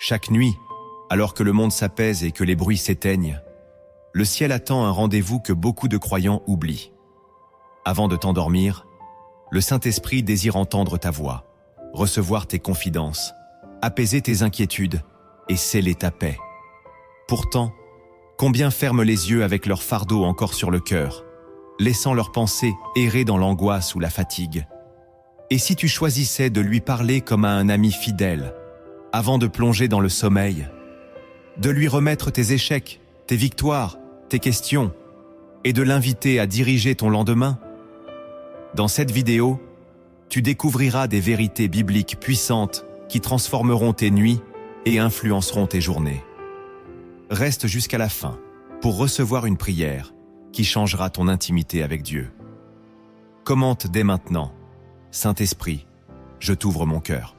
Chaque nuit, alors que le monde s'apaise et que les bruits s'éteignent, le ciel attend un rendez-vous que beaucoup de croyants oublient. Avant de t'endormir, le Saint-Esprit désire entendre ta voix, recevoir tes confidences, apaiser tes inquiétudes et sceller ta paix. Pourtant, combien ferment les yeux avec leur fardeau encore sur le cœur, laissant leurs pensées errer dans l'angoisse ou la fatigue. Et si tu choisissais de lui parler comme à un ami fidèle, avant de plonger dans le sommeil, de lui remettre tes échecs, tes victoires, tes questions, et de l'inviter à diriger ton lendemain? Dans cette vidéo, tu découvriras des vérités bibliques puissantes qui transformeront tes nuits et influenceront tes journées. Reste jusqu'à la fin pour recevoir une prière qui changera ton intimité avec Dieu. Commente dès maintenant: Saint-Esprit, je t'ouvre mon cœur.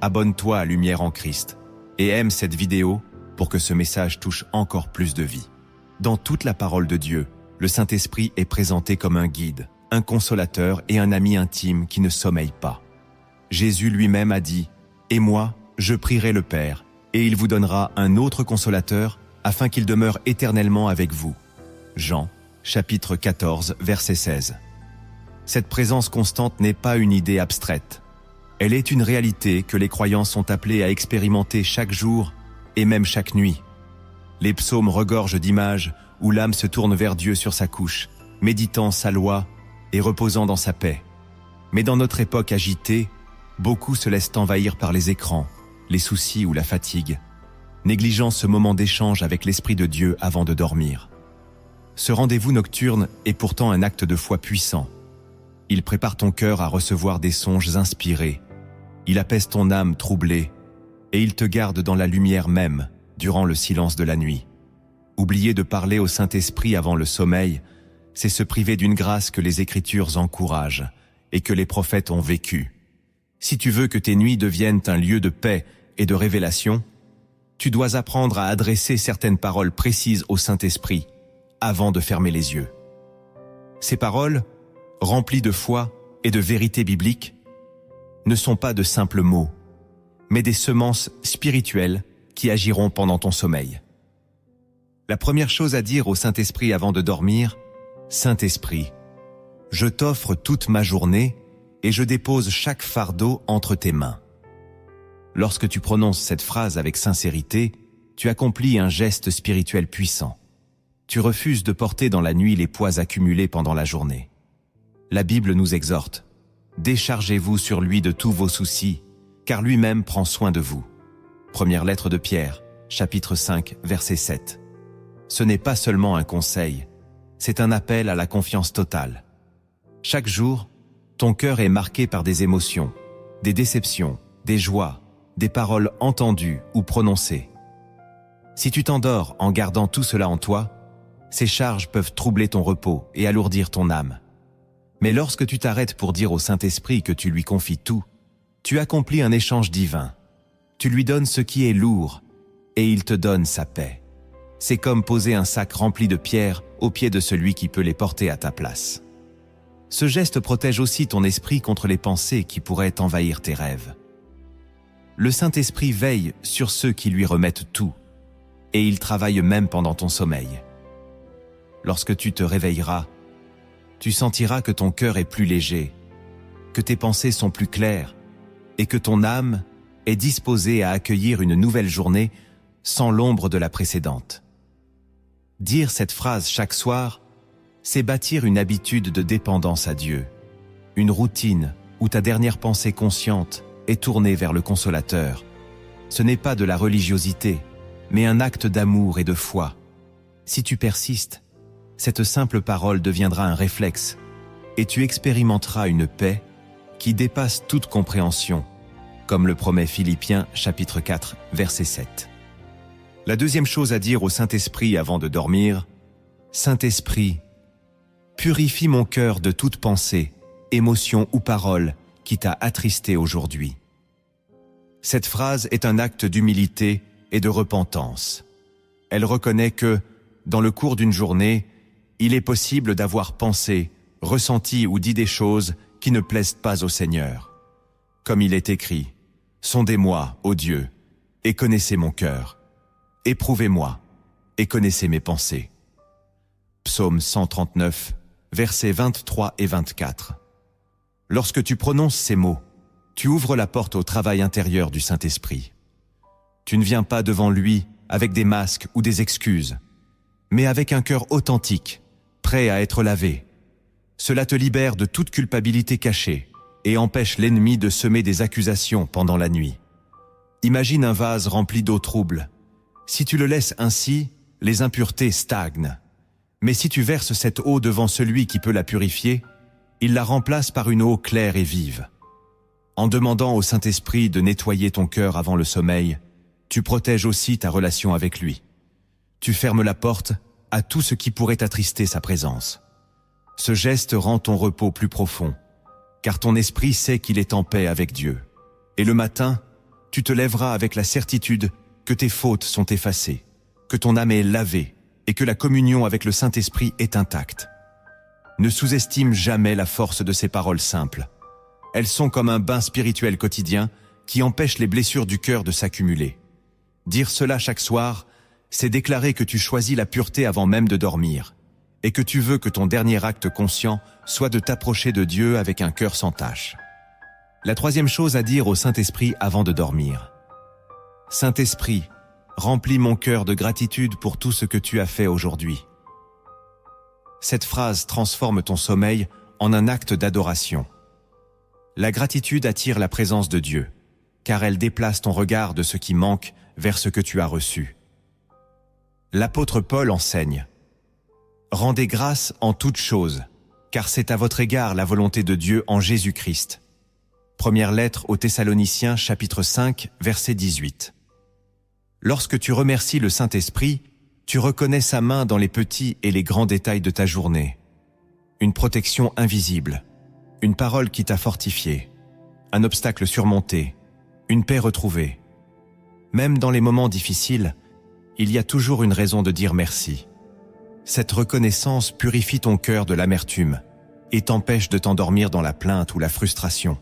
Abonne-toi à Lumière en Christ et aime cette vidéo pour que ce message touche encore plus de vie. Dans toute la parole de Dieu, le Saint-Esprit est présenté comme un guide, un consolateur et un ami intime qui ne sommeille pas. Jésus lui-même a dit: « Et moi, je prierai le Père, et il vous donnera un autre consolateur, afin qu'il demeure éternellement avec vous. » Jean, chapitre 14, verset 16. Cette présence constante n'est pas une idée abstraite. Elle est une réalité que les croyants sont appelés à expérimenter chaque jour et même chaque nuit. Les psaumes regorgent d'images où l'âme se tourne vers Dieu sur sa couche, méditant sa loi et reposant dans sa paix. Mais dans notre époque agitée, beaucoup se laissent envahir par les écrans, les soucis ou la fatigue, négligeant ce moment d'échange avec l'Esprit de Dieu avant de dormir. Ce rendez-vous nocturne est pourtant un acte de foi puissant. Il prépare ton cœur à recevoir des songes inspirés, il apaise ton âme troublée, et il te garde dans la lumière même, durant le silence de la nuit. Oublier de parler au Saint-Esprit avant le sommeil, c'est se priver d'une grâce que les Écritures encouragent et que les prophètes ont vécue. Si tu veux que tes nuits deviennent un lieu de paix et de révélation, tu dois apprendre à adresser certaines paroles précises au Saint-Esprit avant de fermer les yeux. Ces paroles, remplies de foi et de vérité biblique, ne sont pas de simples mots, mais des semences spirituelles qui agiront pendant ton sommeil. La première chose à dire au Saint-Esprit avant de dormir: Saint-Esprit, je t'offre toute ma journée et je dépose chaque fardeau entre tes mains. Lorsque tu prononces cette phrase avec sincérité, tu accomplis un geste spirituel puissant. Tu refuses de porter dans la nuit les poids accumulés pendant la journée. La Bible nous exhorte: déchargez-vous sur lui de tous vos soucis, car lui-même prend soin de vous. Première lettre de Pierre, chapitre 5, verset 7. Ce n'est pas seulement un conseil, c'est un appel à la confiance totale. Chaque jour, ton cœur est marqué par des émotions, des déceptions, des joies, des paroles entendues ou prononcées. Si tu t'endors en gardant tout cela en toi, ces charges peuvent troubler ton repos et alourdir ton âme. Mais lorsque tu t'arrêtes pour dire au Saint-Esprit que tu lui confies tout, tu accomplis un échange divin. Tu lui donnes ce qui est lourd, et il te donne sa paix. C'est comme poser un sac rempli de pierres aux pieds de celui qui peut les porter à ta place. Ce geste protège aussi ton esprit contre les pensées qui pourraient envahir tes rêves. Le Saint-Esprit veille sur ceux qui lui remettent tout, et il travaille même pendant ton sommeil. Lorsque tu te réveilleras, tu sentiras que ton cœur est plus léger, que tes pensées sont plus claires, et que ton âme est disposée à accueillir une nouvelle journée sans l'ombre de la précédente. Dire cette phrase chaque soir, c'est bâtir une habitude de dépendance à Dieu, une routine où ta dernière pensée consciente est tournée vers le Consolateur. Ce n'est pas de la religiosité, mais un acte d'amour et de foi. Si tu persistes, cette simple parole deviendra un réflexe, et tu expérimenteras une paix qui dépasse toute compréhension, comme le promet Philippiens chapitre 4, verset 7. La deuxième chose à dire au Saint-Esprit avant de dormir: Saint-Esprit, purifie mon cœur de toute pensée, émotion ou parole qui t'a attristé aujourd'hui. Cette phrase est un acte d'humilité et de repentance. Elle reconnaît que, dans le cours d'une journée, il est possible d'avoir pensé, ressenti ou dit des choses qui ne plaisent pas au Seigneur. Comme il est écrit: « Sondez-moi, ô Dieu, et connaissez mon cœur. Éprouvez-moi, et connaissez mes pensées. Psaume 139, versets 23 et 24. Lorsque tu prononces ces mots, tu ouvres la porte au travail intérieur du Saint-Esprit. Tu ne viens pas devant lui avec des masques ou des excuses, mais avec un cœur authentique, prêt à être lavé. Cela te libère de toute culpabilité cachée et empêche l'ennemi de semer des accusations pendant la nuit. Imagine un vase rempli d'eau trouble. Si tu le laisses ainsi, les impuretés stagnent. Mais si tu verses cette eau devant celui qui peut la purifier, il la remplace par une eau claire et vive. En demandant au Saint-Esprit de nettoyer ton cœur avant le sommeil, tu protèges aussi ta relation avec lui. Tu fermes la porte à tout ce qui pourrait attrister sa présence. Ce geste rend ton repos plus profond, car ton esprit sait qu'il est en paix avec Dieu. Et le matin, tu te lèveras avec la certitude que tes fautes sont effacées, que ton âme est lavée et que la communion avec le Saint-Esprit est intacte. Ne sous-estime jamais la force de ces paroles simples. Elles sont comme un bain spirituel quotidien qui empêche les blessures du cœur de s'accumuler. Dire cela chaque soir, c'est déclarer que tu choisis la pureté avant même de dormir et que tu veux que ton dernier acte conscient soit de t'approcher de Dieu avec un cœur sans tache. La troisième chose à dire au Saint-Esprit avant de dormir. Saint-Esprit, remplis mon cœur de gratitude pour tout ce que tu as fait aujourd'hui. Cette phrase transforme ton sommeil en un acte d'adoration. La gratitude attire la présence de Dieu, car elle déplace ton regard de ce qui manque vers ce que tu as reçu. L'apôtre Paul enseigne « Rendez grâce en toutes choses, car c'est à votre égard la volonté de Dieu en Jésus-Christ. » Première lettre aux Thessaloniciens, chapitre 5, verset 18. Lorsque tu remercies le Saint-Esprit, tu reconnais sa main dans les petits et les grands détails de ta journée. Une protection invisible, une parole qui t'a fortifié, un obstacle surmonté, une paix retrouvée. Même dans les moments difficiles, il y a toujours une raison de dire merci. Cette reconnaissance purifie ton cœur de l'amertume et t'empêche de t'endormir dans la plainte ou la frustration.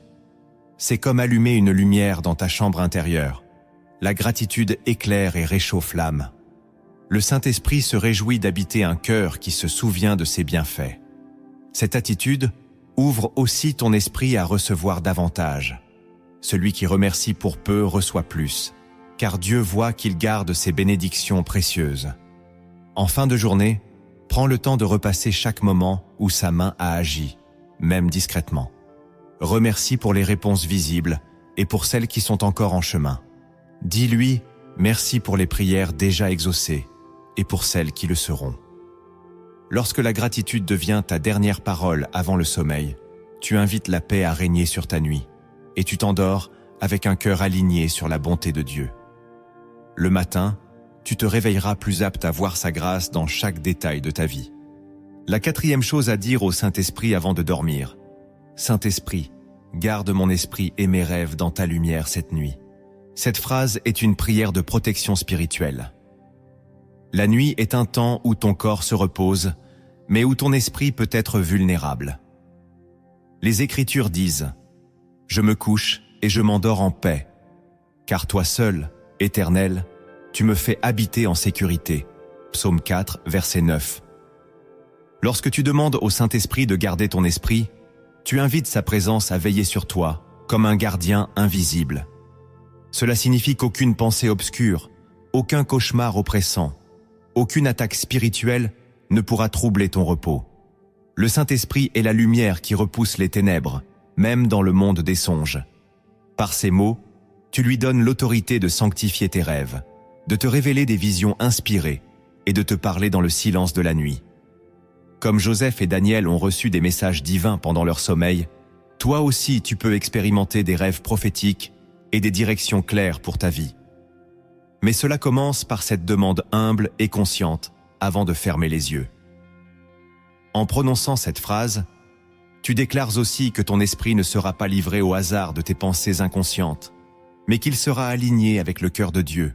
C'est comme allumer une lumière dans ta chambre intérieure. La gratitude éclaire et réchauffe l'âme. Le Saint-Esprit se réjouit d'habiter un cœur qui se souvient de ses bienfaits. Cette attitude ouvre aussi ton esprit à recevoir davantage. Celui qui remercie pour peu reçoit plus, car Dieu voit qu'il garde ses bénédictions précieuses. En fin de journée, prends le temps de repasser chaque moment où sa main a agi, même discrètement. Remercie pour les réponses visibles et pour celles qui sont encore en chemin. Dis-lui merci pour les prières déjà exaucées et pour celles qui le seront. Lorsque la gratitude devient ta dernière parole avant le sommeil, tu invites la paix à régner sur ta nuit et tu t'endors avec un cœur aligné sur la bonté de Dieu. Le matin, tu te réveilleras plus apte à voir sa grâce dans chaque détail de ta vie. La quatrième chose à dire au Saint-Esprit avant de dormir. Saint-Esprit, garde mon esprit et mes rêves dans ta lumière cette nuit. Cette phrase est une prière de protection spirituelle. La nuit est un temps où ton corps se repose, mais où ton esprit peut être vulnérable. Les Écritures disent « Je me couche et je m'endors en paix, car toi seul, Éternel, tu me fais habiter en sécurité. » Psaume 4, verset 9. Lorsque tu demandes au Saint-Esprit de garder ton esprit, tu invites sa présence à veiller sur toi, comme un gardien invisible. Cela signifie qu'aucune pensée obscure, aucun cauchemar oppressant, aucune attaque spirituelle ne pourra troubler ton repos. Le Saint-Esprit est la lumière qui repousse les ténèbres, même dans le monde des songes. Par ces mots, tu lui donnes l'autorité de sanctifier tes rêves, de te révéler des visions inspirées et de te parler dans le silence de la nuit. Comme Joseph et Daniel ont reçu des messages divins pendant leur sommeil, toi aussi tu peux expérimenter des rêves prophétiques et des directions claires pour ta vie. Mais cela commence par cette demande humble et consciente avant de fermer les yeux. En prononçant cette phrase, tu déclares aussi que ton esprit ne sera pas livré au hasard de tes pensées inconscientes, mais qu'il sera aligné avec le cœur de Dieu.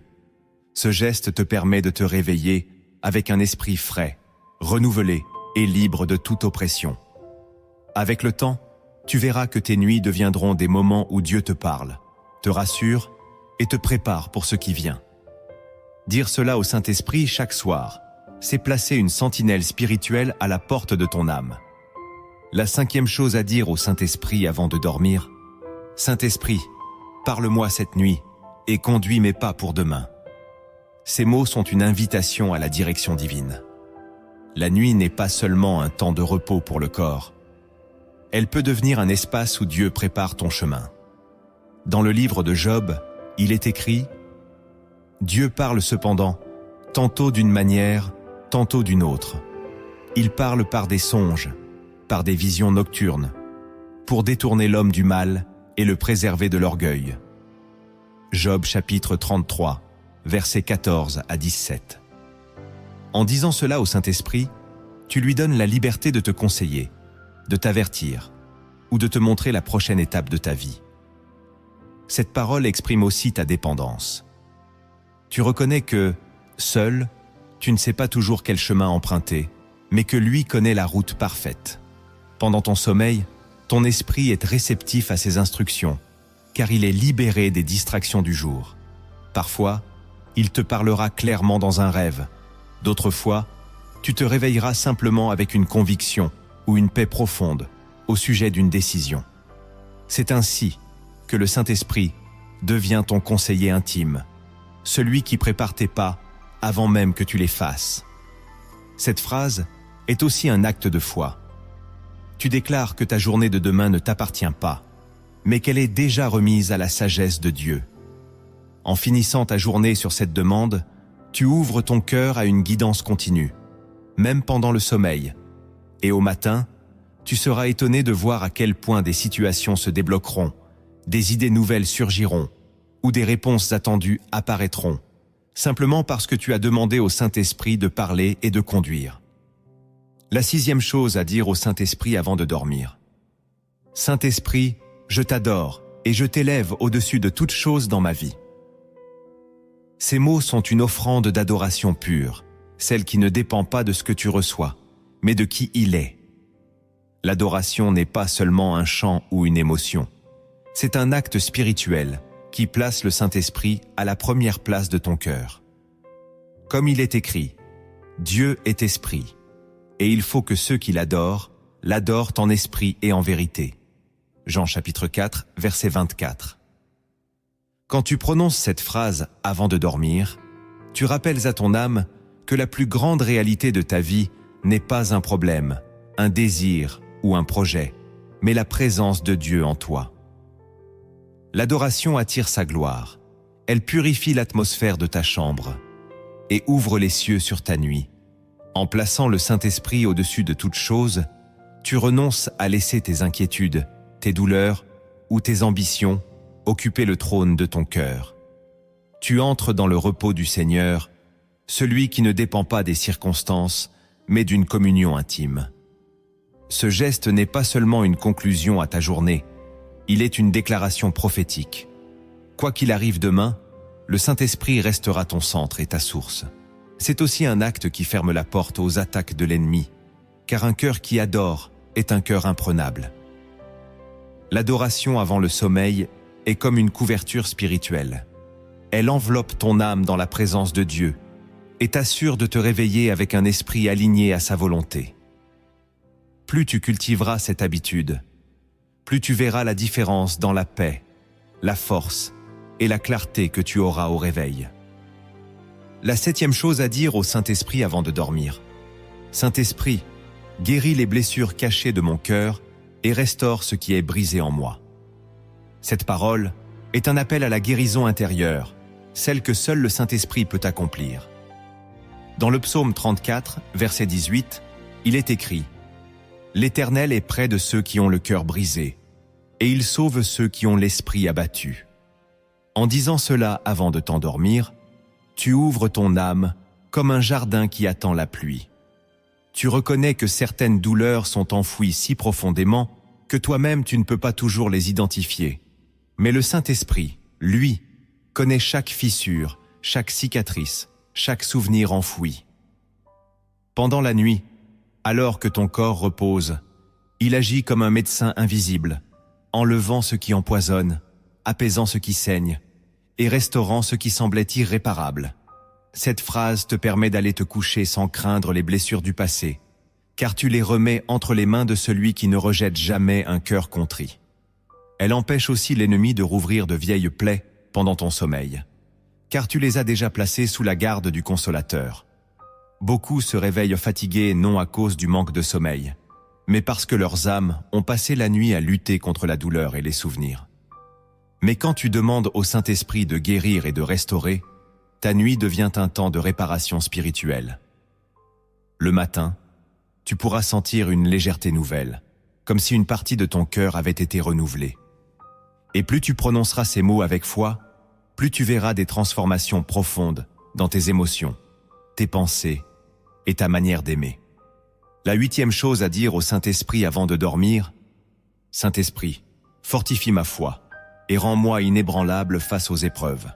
Ce geste te permet de te réveiller avec un esprit frais, renouvelé et libre de toute oppression. Avec le temps, tu verras que tes nuits deviendront des moments où Dieu te parle, te rassure et te prépare pour ce qui vient. Dire cela au Saint-Esprit chaque soir, c'est placer une sentinelle spirituelle à la porte de ton âme. La 5e chose à dire au Saint-Esprit avant de dormir: Saint-Esprit, parle-moi cette nuit et conduis mes pas pour demain. Ces mots sont une invitation à la direction divine. La nuit n'est pas seulement un temps de repos pour le corps. Elle peut devenir un espace où Dieu prépare ton chemin. Dans le livre de Job, il est écrit: Dieu parle cependant, tantôt d'une manière, tantôt d'une autre. Il parle par des songes, par des visions nocturnes, pour détourner l'homme du mal et le préserver de l'orgueil. Job chapitre 33, versets 14 à 17. En disant cela au Saint-Esprit, tu lui donnes la liberté de te conseiller, de t'avertir ou de te montrer la prochaine étape de ta vie. Cette parole exprime aussi ta dépendance. Tu reconnais que, seul, tu ne sais pas toujours quel chemin emprunter, mais que lui connaît la route parfaite. Pendant ton sommeil, ton esprit est réceptif à ses instructions, car il est libéré des distractions du jour. Parfois, il te parlera clairement dans un rêve. D'autres fois, tu te réveilleras simplement avec une conviction ou une paix profonde au sujet d'une décision. C'est ainsi que le Saint-Esprit devient ton conseiller intime, celui qui prépare tes pas avant même que tu les fasses. Cette phrase est aussi un acte de foi. Tu déclares que ta journée de demain ne t'appartient pas, mais qu'elle est déjà remise à la sagesse de Dieu. En finissant ta journée sur cette demande, tu ouvres ton cœur à une guidance continue, même pendant le sommeil. Et au matin, tu seras étonné de voir à quel point des situations se débloqueront, des idées nouvelles surgiront, ou des réponses attendues apparaîtront, simplement parce que tu as demandé au Saint-Esprit de parler et de conduire. La 6e chose à dire au Saint-Esprit avant de dormir: Saint-Esprit, je t'adore et je t'élève au-dessus de toute chose dans ma vie. Ces mots sont une offrande d'adoration pure, celle qui ne dépend pas de ce que tu reçois, mais de qui il est. L'adoration n'est pas seulement un chant ou une émotion. C'est un acte spirituel qui place le Saint-Esprit à la première place de ton cœur. Comme il est écrit, Dieu est esprit, et il faut que ceux qui l'adorent en esprit et en vérité. Jean chapitre 4, verset 24. Quand tu prononces cette phrase avant de dormir, tu rappelles à ton âme que la plus grande réalité de ta vie n'est pas un problème, un désir ou un projet, mais la présence de Dieu en toi. L'adoration attire sa gloire. Elle purifie l'atmosphère de ta chambre et ouvre les cieux sur ta nuit. En plaçant le Saint-Esprit au-dessus de toute chose, tu renonces à laisser tes inquiétudes, tes douleurs ou tes ambitions occuper le trône de ton cœur. Tu entres dans le repos du Seigneur, celui qui ne dépend pas des circonstances, mais d'une communion intime. Ce geste n'est pas seulement une conclusion à ta journée, il est une déclaration prophétique. Quoi qu'il arrive demain, le Saint-Esprit restera ton centre et ta source. C'est aussi un acte qui ferme la porte aux attaques de l'ennemi, car un cœur qui adore est un cœur imprenable. L'adoration avant le sommeil est comme une couverture spirituelle. Elle enveloppe ton âme dans la présence de Dieu et t'assure de te réveiller avec un esprit aligné à sa volonté. Plus tu cultiveras cette habitude, plus tu verras la différence dans la paix, la force et la clarté que tu auras au réveil. La 7e chose à dire au Saint-Esprit avant de dormir: Saint-Esprit, guéris les blessures cachées de mon cœur et restaure ce qui est brisé en moi. Cette parole est un appel à la guérison intérieure, celle que seul le Saint-Esprit peut accomplir. Dans le psaume 34, verset 18, il est écrit: L'Éternel est près de ceux qui ont le cœur brisé, et il sauve ceux qui ont l'esprit abattu. En disant cela avant de t'endormir, tu ouvres ton âme comme un jardin qui attend la pluie. Tu reconnais que certaines douleurs sont enfouies si profondément que toi-même tu ne peux pas toujours les identifier. Mais le Saint-Esprit, lui, connaît chaque fissure, chaque cicatrice, chaque souvenir enfoui. Pendant la nuit, alors que ton corps repose, il agit comme un médecin invisible, enlevant ce qui empoisonne, apaisant ce qui saigne, et restaurant ce qui semblait irréparable. Cette phrase te permet d'aller te coucher sans craindre les blessures du passé, car tu les remets entre les mains de celui qui ne rejette jamais un cœur contrit. Elle empêche aussi l'ennemi de rouvrir de vieilles plaies pendant ton sommeil, car tu les as déjà placées sous la garde du consolateur. Beaucoup se réveillent fatigués non à cause du manque de sommeil, mais parce que leurs âmes ont passé la nuit à lutter contre la douleur et les souvenirs. Mais quand tu demandes au Saint-Esprit de guérir et de restaurer, ta nuit devient un temps de réparation spirituelle. Le matin, tu pourras sentir une légèreté nouvelle, comme si une partie de ton cœur avait été renouvelée. Et plus tu prononceras ces mots avec foi, plus tu verras des transformations profondes dans tes émotions, tes pensées et ta manière d'aimer. La 8e chose à dire au Saint-Esprit avant de dormir: Saint-Esprit, fortifie ma foi et rends-moi inébranlable face aux épreuves.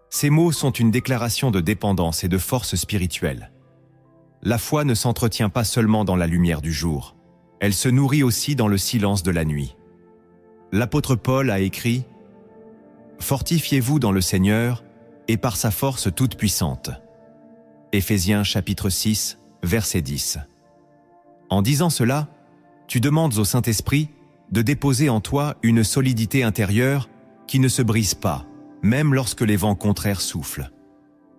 Ces mots sont une déclaration de dépendance et de force spirituelle. La foi ne s'entretient pas seulement dans la lumière du jour, elle se nourrit aussi dans le silence de la nuit. L'apôtre Paul a écrit « Fortifiez-vous dans le Seigneur et par sa force toute puissante » Éphésiens chapitre 6, verset 10. En disant cela, tu demandes au Saint-Esprit de déposer en toi une solidité intérieure qui ne se brise pas, même lorsque les vents contraires soufflent.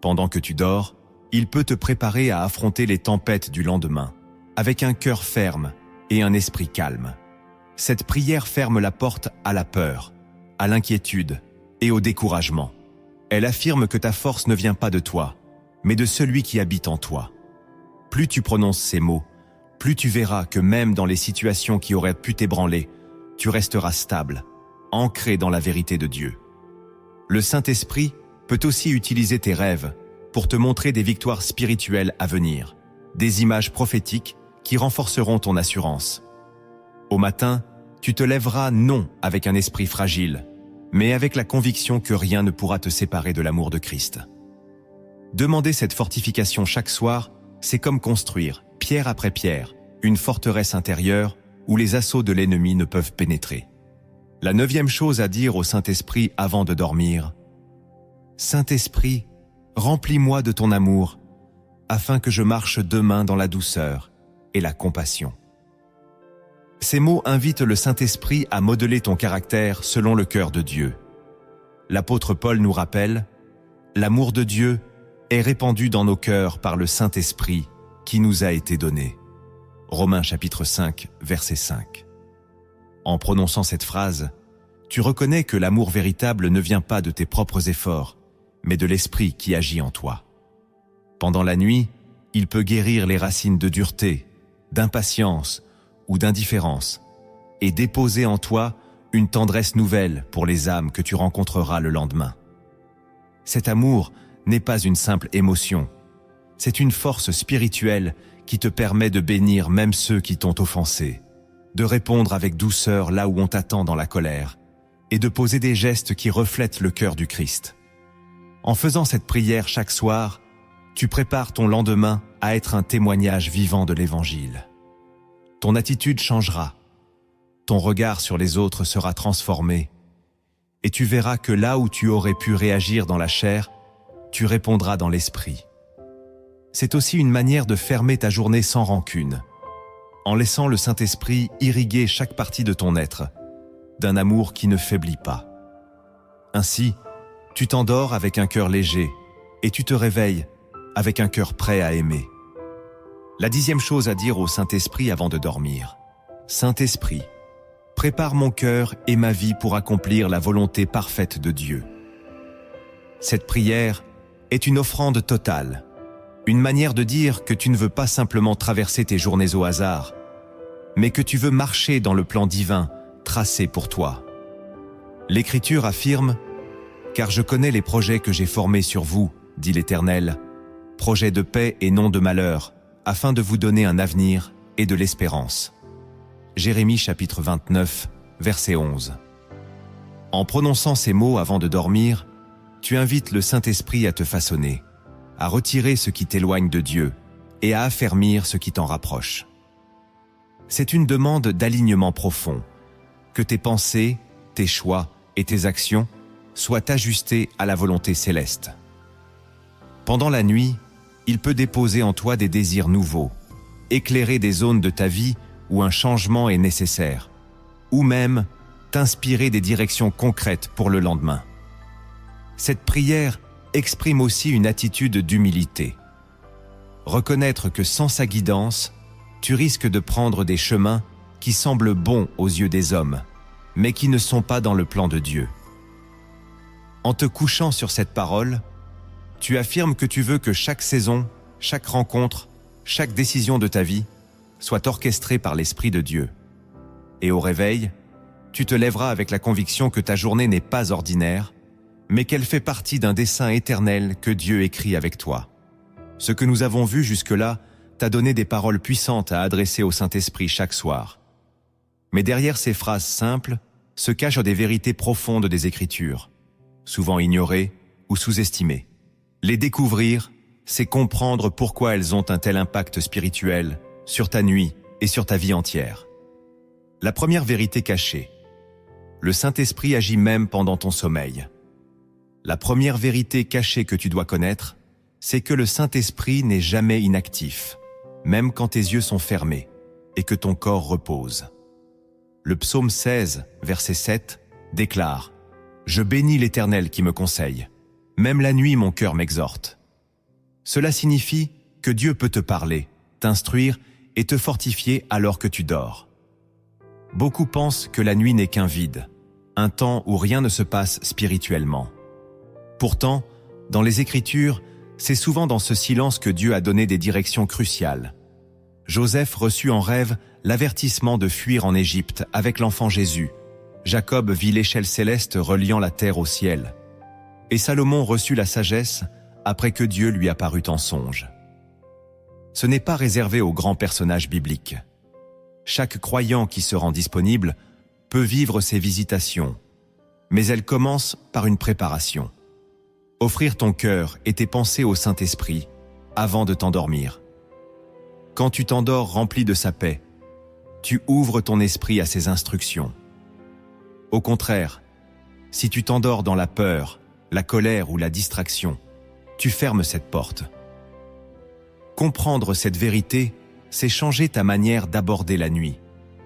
Pendant que tu dors, il peut te préparer à affronter les tempêtes du lendemain, avec un cœur ferme et un esprit calme. Cette prière ferme la porte à la peur, à l'inquiétude et au découragement. Elle affirme que ta force ne vient pas de toi, mais de celui qui habite en toi. Plus tu prononces ces mots, plus tu verras que même dans les situations qui auraient pu t'ébranler, tu resteras stable, ancré dans la vérité de Dieu. Le Saint-Esprit peut aussi utiliser tes rêves pour te montrer des victoires spirituelles à venir, des images prophétiques qui renforceront ton assurance. Au matin, tu te lèveras non avec un esprit fragile, mais avec la conviction que rien ne pourra te séparer de l'amour de Christ. Demander cette fortification chaque soir, c'est comme construire, pierre après pierre, une forteresse intérieure où les assauts de l'ennemi ne peuvent pénétrer. La 9e chose à dire au Saint-Esprit avant de dormir: Saint-Esprit, remplis-moi de ton amour, afin que je marche demain dans la douceur et la compassion. Ces mots invitent le Saint-Esprit à modeler ton caractère selon le cœur de Dieu. L'apôtre Paul nous rappelle: l'amour de Dieu est répandu dans nos cœurs par le Saint-Esprit qui nous a été donné. Romains chapitre 5, verset 5. En prononçant cette phrase, tu reconnais que l'amour véritable ne vient pas de tes propres efforts, mais de l'Esprit qui agit en toi. Pendant la nuit, il peut guérir les racines de dureté, d'impatience ou d'indifférence, et déposer en toi une tendresse nouvelle pour les âmes que tu rencontreras le lendemain. Cet amour n'est pas une simple émotion, c'est une force spirituelle qui te permet de bénir même ceux qui t'ont offensé, de répondre avec douceur là où on t'attend dans la colère, et de poser des gestes qui reflètent le cœur du Christ. En faisant cette prière chaque soir, tu prépares ton lendemain à être un témoignage vivant de l'Évangile. Ton attitude changera, ton regard sur les autres sera transformé, et tu verras que là où tu aurais pu réagir dans la chair, tu répondras dans l'esprit. C'est aussi une manière de fermer ta journée sans rancune, en laissant le Saint-Esprit irriguer chaque partie de ton être, d'un amour qui ne faiblit pas. Ainsi, tu t'endors avec un cœur léger, et tu te réveilles avec un cœur prêt à aimer. La 10e chose à dire au Saint-Esprit avant de dormir: Saint-Esprit, prépare mon cœur et ma vie pour accomplir la volonté parfaite de Dieu. Cette prière est une offrande totale, une manière de dire que tu ne veux pas simplement traverser tes journées au hasard, mais que tu veux marcher dans le plan divin tracé pour toi. L'Écriture affirme: « Car je connais les projets que j'ai formés sur vous, dit l'Éternel, projets de paix et non de malheur, afin de vous donner un avenir et de l'espérance. » Jérémie chapitre 29, verset 11. En prononçant ces mots avant de dormir, tu invites le Saint-Esprit à te façonner, à retirer ce qui t'éloigne de Dieu et à affermir ce qui t'en rapproche. C'est une demande d'alignement profond, que tes pensées, tes choix et tes actions soit ajusté à la volonté céleste. Pendant la nuit, il peut déposer en toi des désirs nouveaux, éclairer des zones de ta vie où un changement est nécessaire, ou même t'inspirer des directions concrètes pour le lendemain. Cette prière exprime aussi une attitude d'humilité. Reconnaître que sans sa guidance, tu risques de prendre des chemins qui semblent bons aux yeux des hommes, mais qui ne sont pas dans le plan de Dieu. En te couchant sur cette parole, tu affirmes que tu veux que chaque saison, chaque rencontre, chaque décision de ta vie soit orchestrée par l'Esprit de Dieu. Et au réveil, tu te lèveras avec la conviction que ta journée n'est pas ordinaire, mais qu'elle fait partie d'un dessein éternel que Dieu écrit avec toi. Ce que nous avons vu jusque-là t'a donné des paroles puissantes à adresser au Saint-Esprit chaque soir. Mais derrière ces phrases simples se cachent des vérités profondes des Écritures, souvent ignorées ou sous-estimées. Les découvrir, c'est comprendre pourquoi elles ont un tel impact spirituel sur ta nuit et sur ta vie entière. La première vérité cachée. Le Saint-Esprit agit même pendant ton sommeil. La première vérité cachée que tu dois connaître, c'est que le Saint-Esprit n'est jamais inactif, même quand tes yeux sont fermés et que ton corps repose. Le psaume 16, verset 7, déclare « Je bénis l'Éternel qui me conseille. Même la nuit, mon cœur m'exhorte. » Cela signifie que Dieu peut te parler, t'instruire et te fortifier alors que tu dors. Beaucoup pensent que la nuit n'est qu'un vide, un temps où rien ne se passe spirituellement. Pourtant, dans les Écritures, c'est souvent dans ce silence que Dieu a donné des directions cruciales. Joseph reçut en rêve l'avertissement de fuir en Égypte avec l'enfant Jésus. Jacob vit l'échelle céleste reliant la terre au ciel. Et Salomon reçut la sagesse après que Dieu lui apparut en songe. Ce n'est pas réservé aux grands personnages bibliques. Chaque croyant qui se rend disponible peut vivre ces visitations, mais elles commencent par une préparation. Offrir ton cœur et tes pensées au Saint-Esprit avant de t'endormir. Quand tu t'endors rempli de sa paix, tu ouvres ton esprit à ses instructions. Au contraire, si tu t'endors dans la peur, la colère ou la distraction, tu fermes cette porte. Comprendre cette vérité, c'est changer ta manière d'aborder la nuit.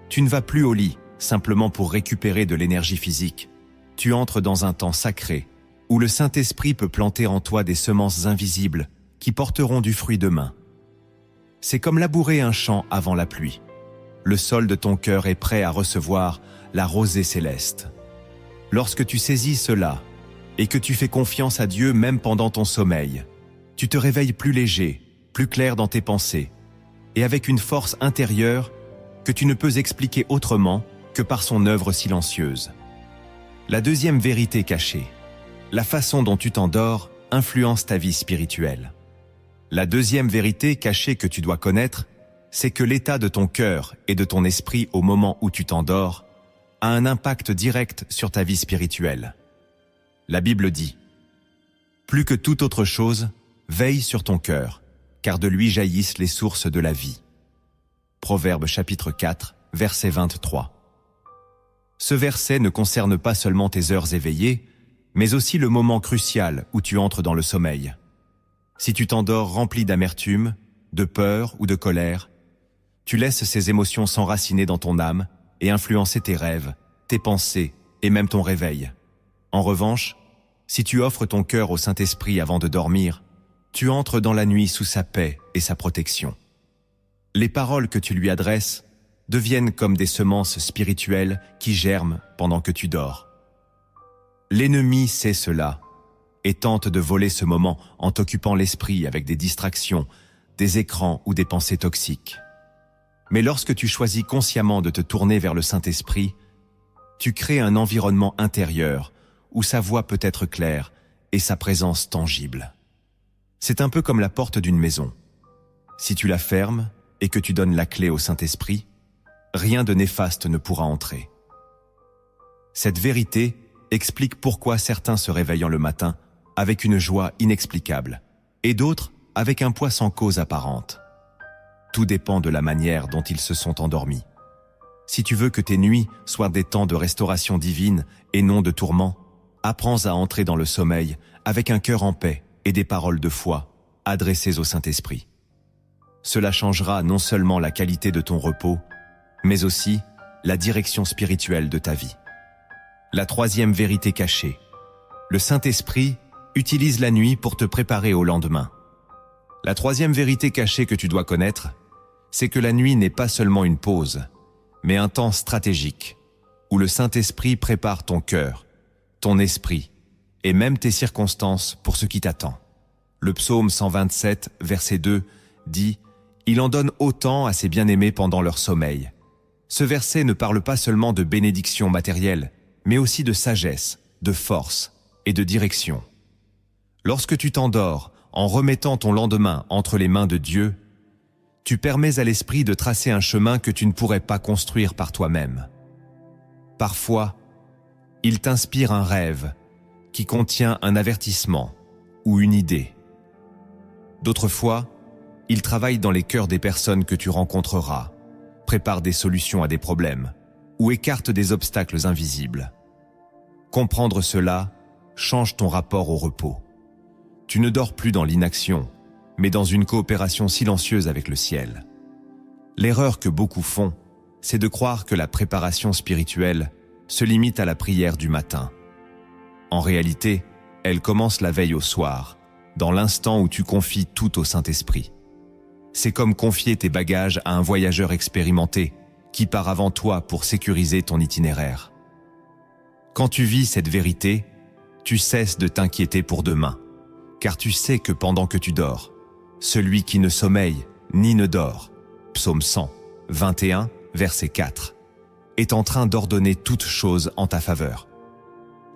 Tu ne vas plus au lit simplement pour récupérer de l'énergie physique. Tu entres dans un temps sacré où le Saint-Esprit peut planter en toi des semences invisibles qui porteront du fruit demain. C'est comme labourer un champ avant la pluie. Le sol de ton cœur est prêt à recevoir la rosée céleste. Lorsque tu saisis cela et que tu fais confiance à Dieu même pendant ton sommeil, tu te réveilles plus léger, plus clair dans tes pensées et avec une force intérieure que tu ne peux expliquer autrement que par son œuvre silencieuse. La deuxième vérité cachée. La façon dont tu t'endors influence ta vie spirituelle. La deuxième vérité cachée que tu dois connaître, c'est que l'état de ton cœur et de ton esprit au moment où tu t'endors a un impact direct sur ta vie spirituelle. La Bible dit « Plus que toute autre chose, veille sur ton cœur, car de lui jaillissent les sources de la vie. » Proverbe chapitre 4, verset 23. Ce verset ne concerne pas seulement tes heures éveillées, mais aussi le moment crucial où tu entres dans le sommeil. Si tu t'endors rempli d'amertume, de peur ou de colère, tu laisses ces émotions s'enraciner dans ton âme et influencer tes rêves, tes pensées et même ton réveil. En revanche, si tu offres ton cœur au Saint-Esprit avant de dormir, tu entres dans la nuit sous sa paix et sa protection. Les paroles que tu lui adresses deviennent comme des semences spirituelles qui germent pendant que tu dors. L'ennemi sait cela et tente de voler ce moment en t'occupant l'esprit avec des distractions, des écrans ou des pensées toxiques. Mais lorsque tu choisis consciemment de te tourner vers le Saint-Esprit, tu crées un environnement intérieur où sa voix peut être claire et sa présence tangible. C'est un peu comme la porte d'une maison. Si tu la fermes et que tu donnes la clé au Saint-Esprit, rien de néfaste ne pourra entrer. Cette vérité explique pourquoi certains se réveillent le matin avec une joie inexplicable et d'autres avec un poids sans cause apparente. Tout dépend de la manière dont ils se sont endormis. Si tu veux que tes nuits soient des temps de restauration divine et non de tourments, apprends à entrer dans le sommeil avec un cœur en paix et des paroles de foi adressées au Saint-Esprit. Cela changera non seulement la qualité de ton repos, mais aussi la direction spirituelle de ta vie. La troisième vérité cachée. Le Saint-Esprit utilise la nuit pour te préparer au lendemain. La troisième vérité cachée que tu dois connaître, c'est que la nuit n'est pas seulement une pause, mais un temps stratégique, où le Saint-Esprit prépare ton cœur, ton esprit, et même tes circonstances pour ce qui t'attend. Le psaume 127, verset 2, dit « Il en donne autant à ses bien-aimés pendant leur sommeil ». Ce verset ne parle pas seulement de bénédiction matérielle, mais aussi de sagesse, de force et de direction. Lorsque tu t'endors, en remettant ton lendemain entre les mains de Dieu, tu permets à l'esprit de tracer un chemin que tu ne pourrais pas construire par toi-même. Parfois, il t'inspire un rêve qui contient un avertissement ou une idée. D'autres fois, il travaille dans les cœurs des personnes que tu rencontreras, prépare des solutions à des problèmes ou écarte des obstacles invisibles. Comprendre cela change ton rapport au repos. Tu ne dors plus dans l'inaction, mais dans une coopération silencieuse avec le ciel. L'erreur que beaucoup font, c'est de croire que la préparation spirituelle se limite à la prière du matin. En réalité, elle commence la veille au soir, dans l'instant où tu confies tout au Saint-Esprit. C'est comme confier tes bagages à un voyageur expérimenté qui part avant toi pour sécuriser ton itinéraire. Quand tu vis cette vérité, tu cesses de t'inquiéter pour demain, car tu sais que pendant que tu dors, celui qui ne sommeille ni ne dort, psaume 100, 21, verset 4, est en train d'ordonner toutes choses en ta faveur.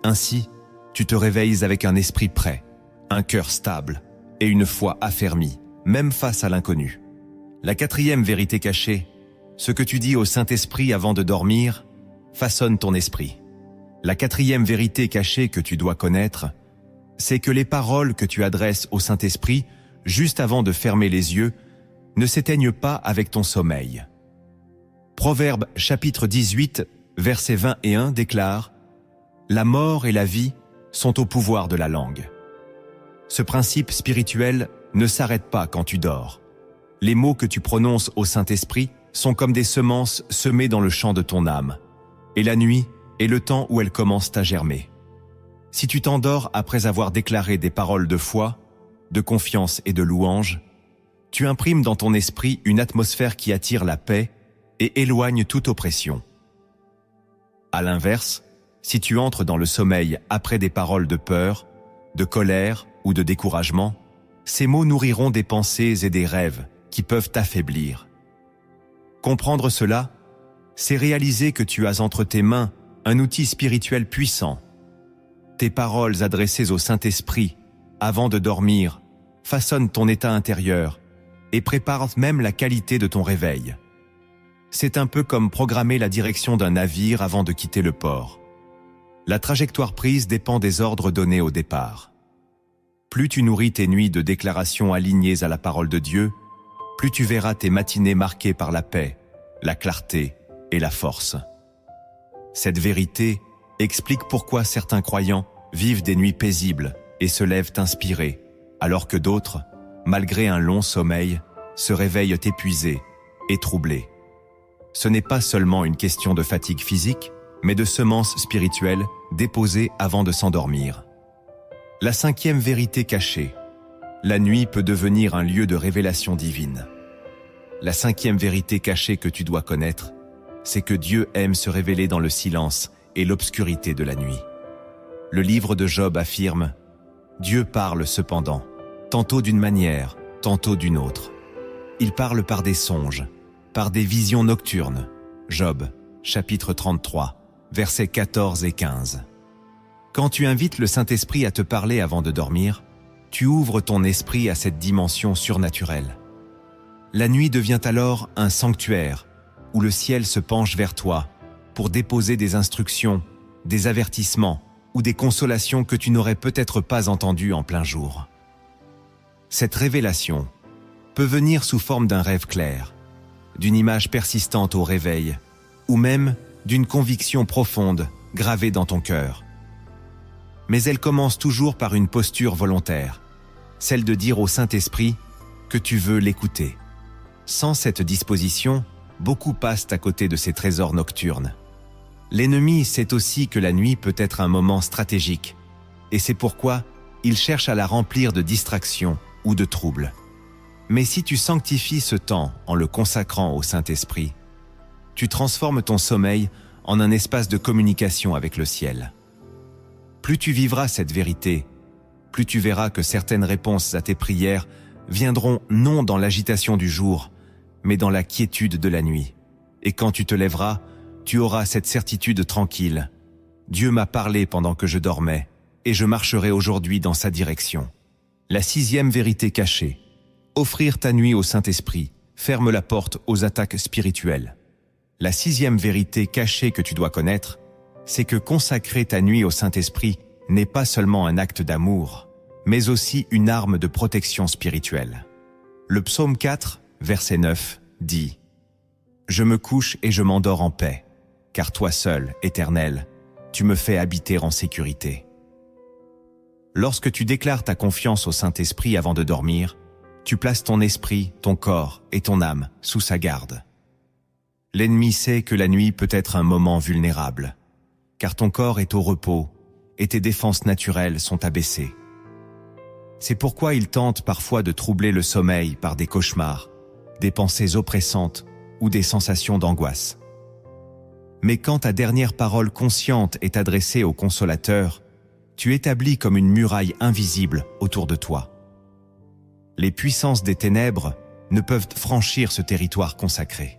Ainsi, tu te réveilles avec un esprit prêt, un cœur stable et une foi affermie, même face à l'inconnu. La quatrième vérité cachée, ce que tu dis au Saint-Esprit avant de dormir, façonne ton esprit. La quatrième vérité cachée que tu dois connaître, c'est que les paroles que tu adresses au Saint-Esprit juste avant de fermer les yeux ne s'éteignent pas avec ton sommeil. Proverbe chapitre 18, verset 21 déclare « La mort et la vie sont au pouvoir de la langue ». Ce principe spirituel ne s'arrête pas quand tu dors. Les mots que tu prononces au Saint-Esprit sont comme des semences semées dans le champ de ton âme. Et la nuit est le temps où elles commencent à germer. Si tu t'endors après avoir déclaré des paroles de foi, de confiance et de louange, tu imprimes dans ton esprit une atmosphère qui attire la paix et éloigne toute oppression. À l'inverse, si tu entres dans le sommeil après des paroles de peur, de colère ou de découragement, ces mots nourriront des pensées et des rêves qui peuvent t'affaiblir. Comprendre cela, c'est réaliser que tu as entre tes mains un outil spirituel puissant. Tes paroles adressées au Saint-Esprit avant de dormir façonnent ton état intérieur et préparent même la qualité de ton réveil. C'est un peu comme programmer la direction d'un navire avant de quitter le port. La trajectoire prise dépend des ordres donnés au départ. Plus tu nourris tes nuits de déclarations alignées à la parole de Dieu, plus tu verras tes matinées marquées par la paix, la clarté et la force. Cette vérité explique pourquoi certains croyants vivent des nuits paisibles et se lèvent inspirés, alors que d'autres, malgré un long sommeil, se réveillent épuisés et troublés. Ce n'est pas seulement une question de fatigue physique, mais de semences spirituelles déposées avant de s'endormir. La cinquième vérité cachée. La nuit peut devenir un lieu de révélation divine. La cinquième vérité cachée que tu dois connaître, c'est que Dieu aime se révéler dans le silence et l'obscurité de la nuit. Le livre de Job affirme « Dieu parle cependant, tantôt d'une manière, tantôt d'une autre. Il parle par des songes, par des visions nocturnes. » Job, chapitre 33, versets 14 et 15. Quand tu invites le Saint-Esprit à te parler avant de dormir, tu ouvres ton esprit à cette dimension surnaturelle. La nuit devient alors un sanctuaire où le ciel se penche vers toi pour déposer des instructions, des avertissements ou des consolations que tu n'aurais peut-être pas entendues en plein jour. Cette révélation peut venir sous forme d'un rêve clair, d'une image persistante au réveil, ou même d'une conviction profonde gravée dans ton cœur. mais elle commence toujours par une posture volontaire, celle de dire au Saint-Esprit que tu veux l'écouter. Sans cette disposition, beaucoup passent à côté de ces trésors nocturnes. L'ennemi sait aussi que la nuit peut être un moment stratégique, et c'est pourquoi il cherche à la remplir de distractions ou de troubles. Mais si tu sanctifies ce temps en le consacrant au Saint-Esprit, tu transformes ton sommeil en un espace de communication avec le ciel. Plus tu vivras cette vérité, plus tu verras que certaines réponses à tes prières viendront non dans l'agitation du jour, mais dans la quiétude de la nuit. Et quand tu te lèveras, tu auras cette certitude tranquille. Dieu m'a parlé pendant que je dormais, et je marcherai aujourd'hui dans sa direction. La 6e vérité cachée. Offrir ta nuit au Saint-Esprit ferme la porte aux attaques spirituelles. La 6e vérité cachée que tu dois connaître, c'est que consacrer ta nuit au Saint-Esprit n'est pas seulement un acte d'amour, mais aussi une arme de protection spirituelle. Le psaume 4, verset 9, dit « Je me couche et je m'endors en paix, car toi seul, Éternel, tu me fais habiter en sécurité. » Lorsque tu déclares ta confiance au Saint-Esprit avant de dormir, tu places ton esprit, ton corps et ton âme sous sa garde. L'ennemi sait que la nuit peut être un moment vulnérable, car ton corps est au repos et tes défenses naturelles sont abaissées. C'est pourquoi il tente parfois de troubler le sommeil par des cauchemars, des pensées oppressantes ou des sensations d'angoisse. Mais quand ta dernière parole consciente est adressée au Consolateur, tu établis comme une muraille invisible autour de toi. Les puissances des ténèbres ne peuvent franchir ce territoire consacré.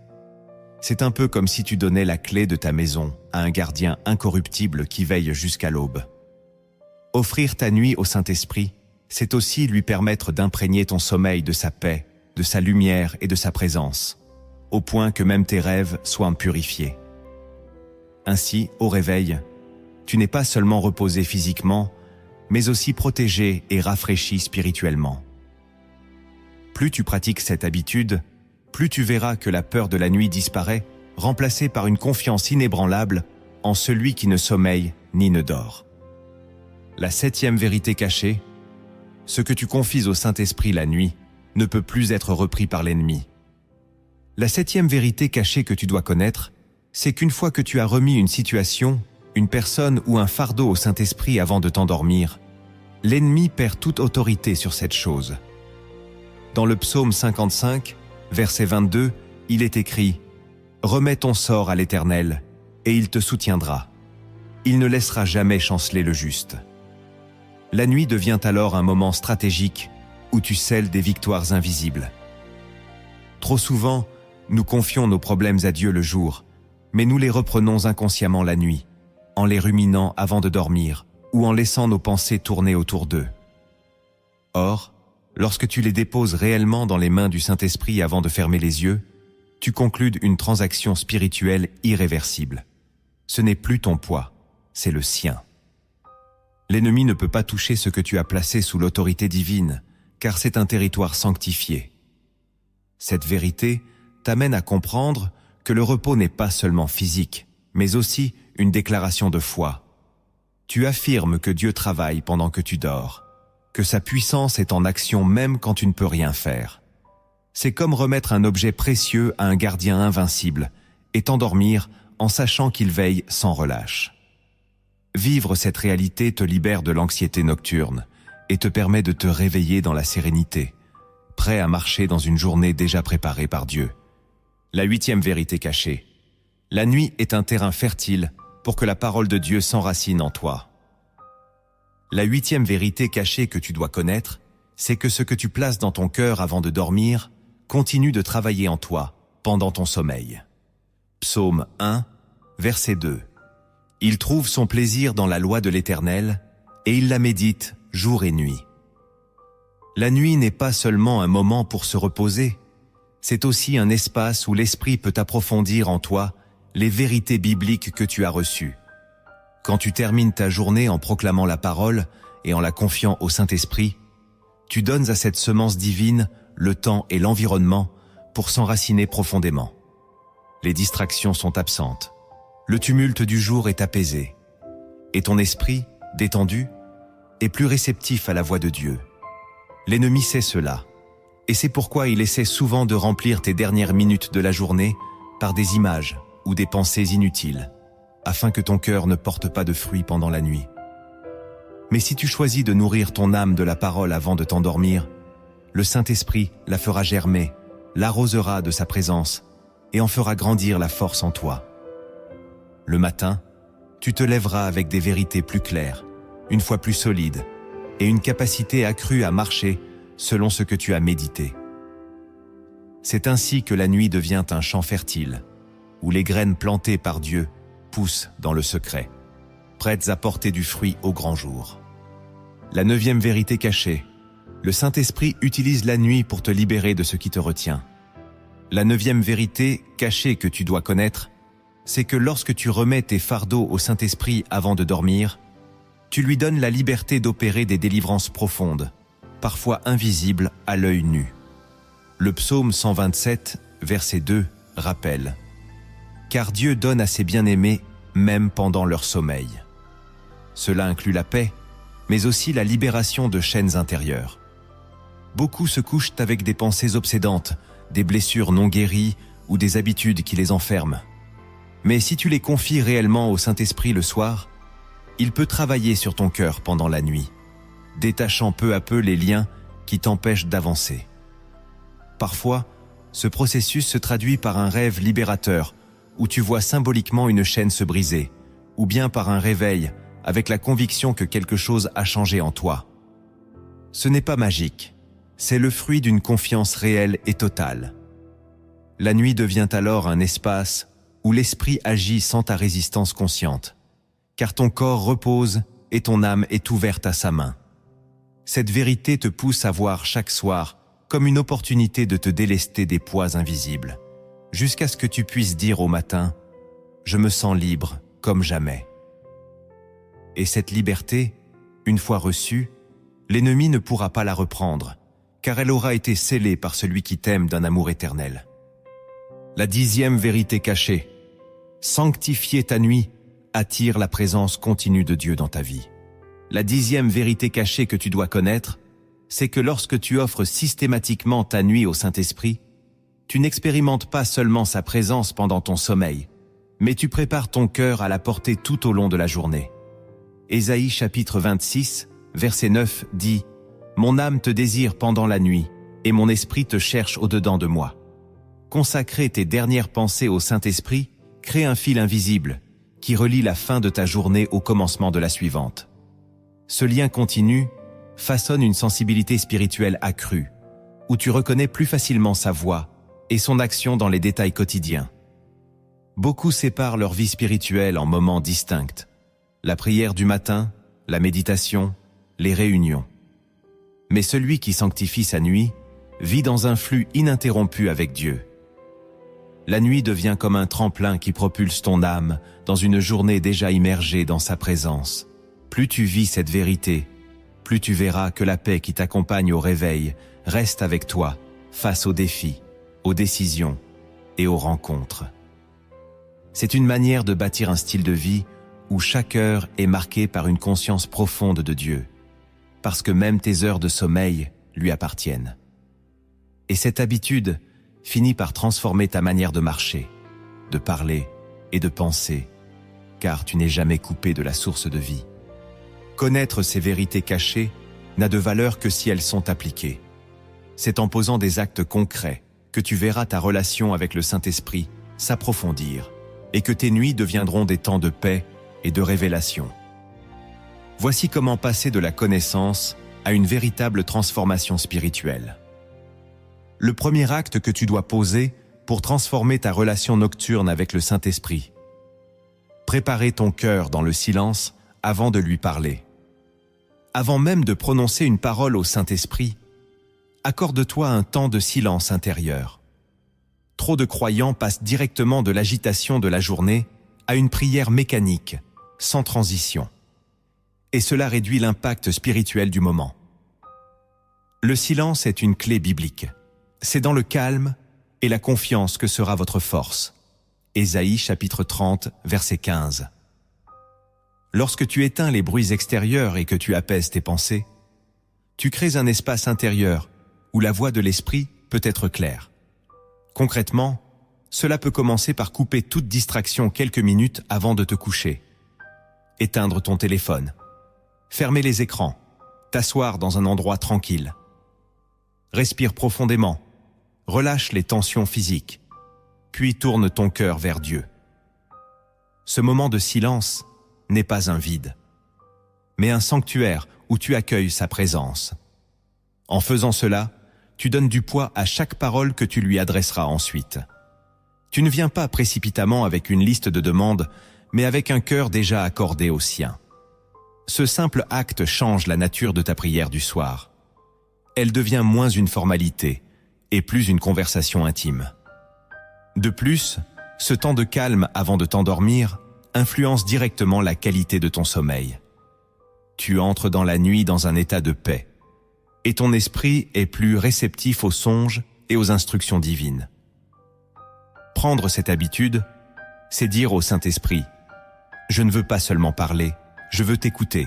C'est un peu comme si tu donnais la clé de ta maison à un gardien incorruptible qui veille jusqu'à l'aube. Offrir ta nuit au Saint-Esprit, c'est aussi lui permettre d'imprégner ton sommeil de sa paix, de sa lumière et de sa présence, au point que même tes rêves soient purifiés. Ainsi, au réveil, tu n'es pas seulement reposé physiquement, mais aussi protégé et rafraîchi spirituellement. Plus tu pratiques cette habitude, plus tu verras que la peur de la nuit disparaît, remplacée par une confiance inébranlable en celui qui ne sommeille ni ne dort. La 7e vérité cachée, ce que tu confies au Saint-Esprit la nuit ne peut plus être repris par l'ennemi. La 7e vérité cachée que tu dois connaître, c'est qu'une fois que tu as remis une situation, une personne ou un fardeau au Saint-Esprit avant de t'endormir, l'ennemi perd toute autorité sur cette chose. Dans le psaume 55, verset 22, il est écrit « Remets ton sort à l'Éternel, et il te soutiendra. Il ne laissera jamais chanceler le juste. » La nuit devient alors un moment stratégique où tu scelles des victoires invisibles. Trop souvent, nous confions nos problèmes à Dieu le jour, mais nous les reprenons inconsciemment la nuit, en les ruminant avant de dormir ou en laissant nos pensées tourner autour d'eux. Or, lorsque tu les déposes réellement dans les mains du Saint-Esprit avant de fermer les yeux, tu concludes une transaction spirituelle irréversible. Ce n'est plus ton poids, c'est le sien. L'ennemi ne peut pas toucher ce que tu as placé sous l'autorité divine, car c'est un territoire sanctifié. Cette vérité t'amène à comprendre que le repos n'est pas seulement physique, mais aussi une déclaration de foi. Tu affirmes que Dieu travaille pendant que tu dors, que sa puissance est en action même quand tu ne peux rien faire. C'est comme remettre un objet précieux à un gardien invincible et t'endormir en sachant qu'il veille sans relâche. Vivre cette réalité te libère de l'anxiété nocturne et te permet de te réveiller dans la sérénité, prêt à marcher dans une journée déjà préparée par Dieu. La 8e vérité cachée. La nuit est un terrain fertile pour que la parole de Dieu s'enracine en toi. La 8e vérité cachée que tu dois connaître, c'est que ce que tu places dans ton cœur avant de dormir continue de travailler en toi pendant ton sommeil. Psaume 1, verset 2. Il trouve son plaisir dans la loi de l'Éternel et il la médite jour et nuit. La nuit n'est pas seulement un moment pour se reposer, c'est aussi un espace où l'Esprit peut approfondir en toi les vérités bibliques que tu as reçues. Quand tu termines ta journée en proclamant la parole et en la confiant au Saint-Esprit, tu donnes à cette semence divine le temps et l'environnement pour s'enraciner profondément. Les distractions sont absentes. Le tumulte du jour est apaisé. Et ton esprit, détendu, et plus réceptif à la voix de Dieu. L'ennemi sait cela, et c'est pourquoi il essaie souvent de remplir tes dernières minutes de la journée par des images ou des pensées inutiles, afin que ton cœur ne porte pas de fruits pendant la nuit. Mais si tu choisis de nourrir ton âme de la parole avant de t'endormir, le Saint-Esprit la fera germer, l'arrosera de sa présence et en fera grandir la force en toi. Le matin, tu te lèveras avec des vérités plus claires, une foi plus solide et une capacité accrue à marcher selon ce que tu as médité. C'est ainsi que la nuit devient un champ fertile, où les graines plantées par Dieu poussent dans le secret, prêtes à porter du fruit au grand jour. La 9e vérité cachée. Le Saint-Esprit utilise la nuit pour te libérer de ce qui te retient. La 9e vérité cachée que tu dois connaître, c'est que lorsque tu remets tes fardeaux au Saint-Esprit avant de dormir, tu lui donnes la liberté d'opérer des délivrances profondes, parfois invisibles à l'œil nu. Le psaume 127, verset 2, rappelle « Car Dieu donne à ses bien-aimés même pendant leur sommeil ». Cela inclut la paix, mais aussi la libération de chaînes intérieures. Beaucoup se couchent avec des pensées obsédantes, des blessures non guéries ou des habitudes qui les enferment. Mais si tu les confies réellement au Saint-Esprit le soir, il peut travailler sur ton cœur pendant la nuit, détachant peu à peu les liens qui t'empêchent d'avancer. Parfois, ce processus se traduit par un rêve libérateur, où tu vois symboliquement une chaîne se briser, ou bien par un réveil, avec la conviction que quelque chose a changé en toi. Ce n'est pas magique, c'est le fruit d'une confiance réelle et totale. La nuit devient alors un espace où l'esprit agit sans ta résistance consciente, car ton corps repose et ton âme est ouverte à sa main. Cette vérité te pousse à voir chaque soir comme une opportunité de te délester des poids invisibles, jusqu'à ce que tu puisses dire au matin « Je me sens libre comme jamais ». Et cette liberté, une fois reçue, l'ennemi ne pourra pas la reprendre, car elle aura été scellée par celui qui t'aime d'un amour éternel. La 10e vérité cachée. Sanctifier ta nuit attire la présence continue de Dieu dans ta vie. La 10e vérité cachée que tu dois connaître, c'est que lorsque tu offres systématiquement ta nuit au Saint-Esprit, tu n'expérimentes pas seulement sa présence pendant ton sommeil, mais tu prépares ton cœur à la porter tout au long de la journée. Ésaïe chapitre 26, verset 9 dit « Mon âme te désire pendant la nuit, et mon esprit te cherche au-dedans de moi. » Consacrer tes dernières pensées au Saint-Esprit crée un fil invisible qui relie la fin de ta journée au commencement de la suivante. Ce lien continu façonne une sensibilité spirituelle accrue, où tu reconnais plus facilement sa voix et son action dans les détails quotidiens. Beaucoup séparent leur vie spirituelle en moments distincts. La prière du matin, la méditation, les réunions. Mais celui qui sanctifie sa nuit vit dans un flux ininterrompu avec Dieu. La nuit devient comme un tremplin qui propulse ton âme dans une journée déjà immergée dans sa présence. Plus tu vis cette vérité, plus tu verras que la paix qui t'accompagne au réveil reste avec toi face aux défis, aux décisions et aux rencontres. C'est une manière de bâtir un style de vie où chaque heure est marquée par une conscience profonde de Dieu, parce que même tes heures de sommeil lui appartiennent. Et cette habitude finit par transformer ta manière de marcher, de parler et de penser, car tu n'es jamais coupé de la source de vie. Connaître ces vérités cachées n'a de valeur que si elles sont appliquées. C'est en posant des actes concrets que tu verras ta relation avec le Saint-Esprit s'approfondir et que tes nuits deviendront des temps de paix et de révélation. Voici comment passer de la connaissance à une véritable transformation spirituelle. Le premier acte que tu dois poser pour transformer ta relation nocturne avec le Saint-Esprit. Préparer ton cœur dans le silence avant de lui parler. Avant même de prononcer une parole au Saint-Esprit, accorde-toi un temps de silence intérieur. Trop de croyants passent directement de l'agitation de la journée à une prière mécanique, sans transition. Et cela réduit l'impact spirituel du moment. Le silence est une clé biblique. C'est dans le calme et la confiance que sera votre force. Ésaïe chapitre 30, verset 15. Lorsque tu éteins les bruits extérieurs et que tu apaises tes pensées, tu crées un espace intérieur où la voix de l'esprit peut être claire. Concrètement, cela peut commencer par couper toute distraction quelques minutes avant de te coucher. Éteindre ton téléphone, fermer les écrans, t'asseoir dans un endroit tranquille. Respire profondément, relâche les tensions physiques, puis tourne ton cœur vers Dieu. Ce moment de silence n'est pas un vide, mais un sanctuaire où tu accueilles sa présence. En faisant cela, tu donnes du poids à chaque parole que tu lui adresseras ensuite. Tu ne viens pas précipitamment avec une liste de demandes, mais avec un cœur déjà accordé au sien. Ce simple acte change la nature de ta prière du soir. Elle devient moins une formalité et plus une conversation intime. De plus, ce temps de calme avant de t'endormir influence directement la qualité de ton sommeil. Tu entres dans la nuit dans un état de paix, et ton esprit est plus réceptif aux songes et aux instructions divines. Prendre cette habitude, c'est dire au Saint-Esprit « Je ne veux pas seulement parler, je veux t'écouter ».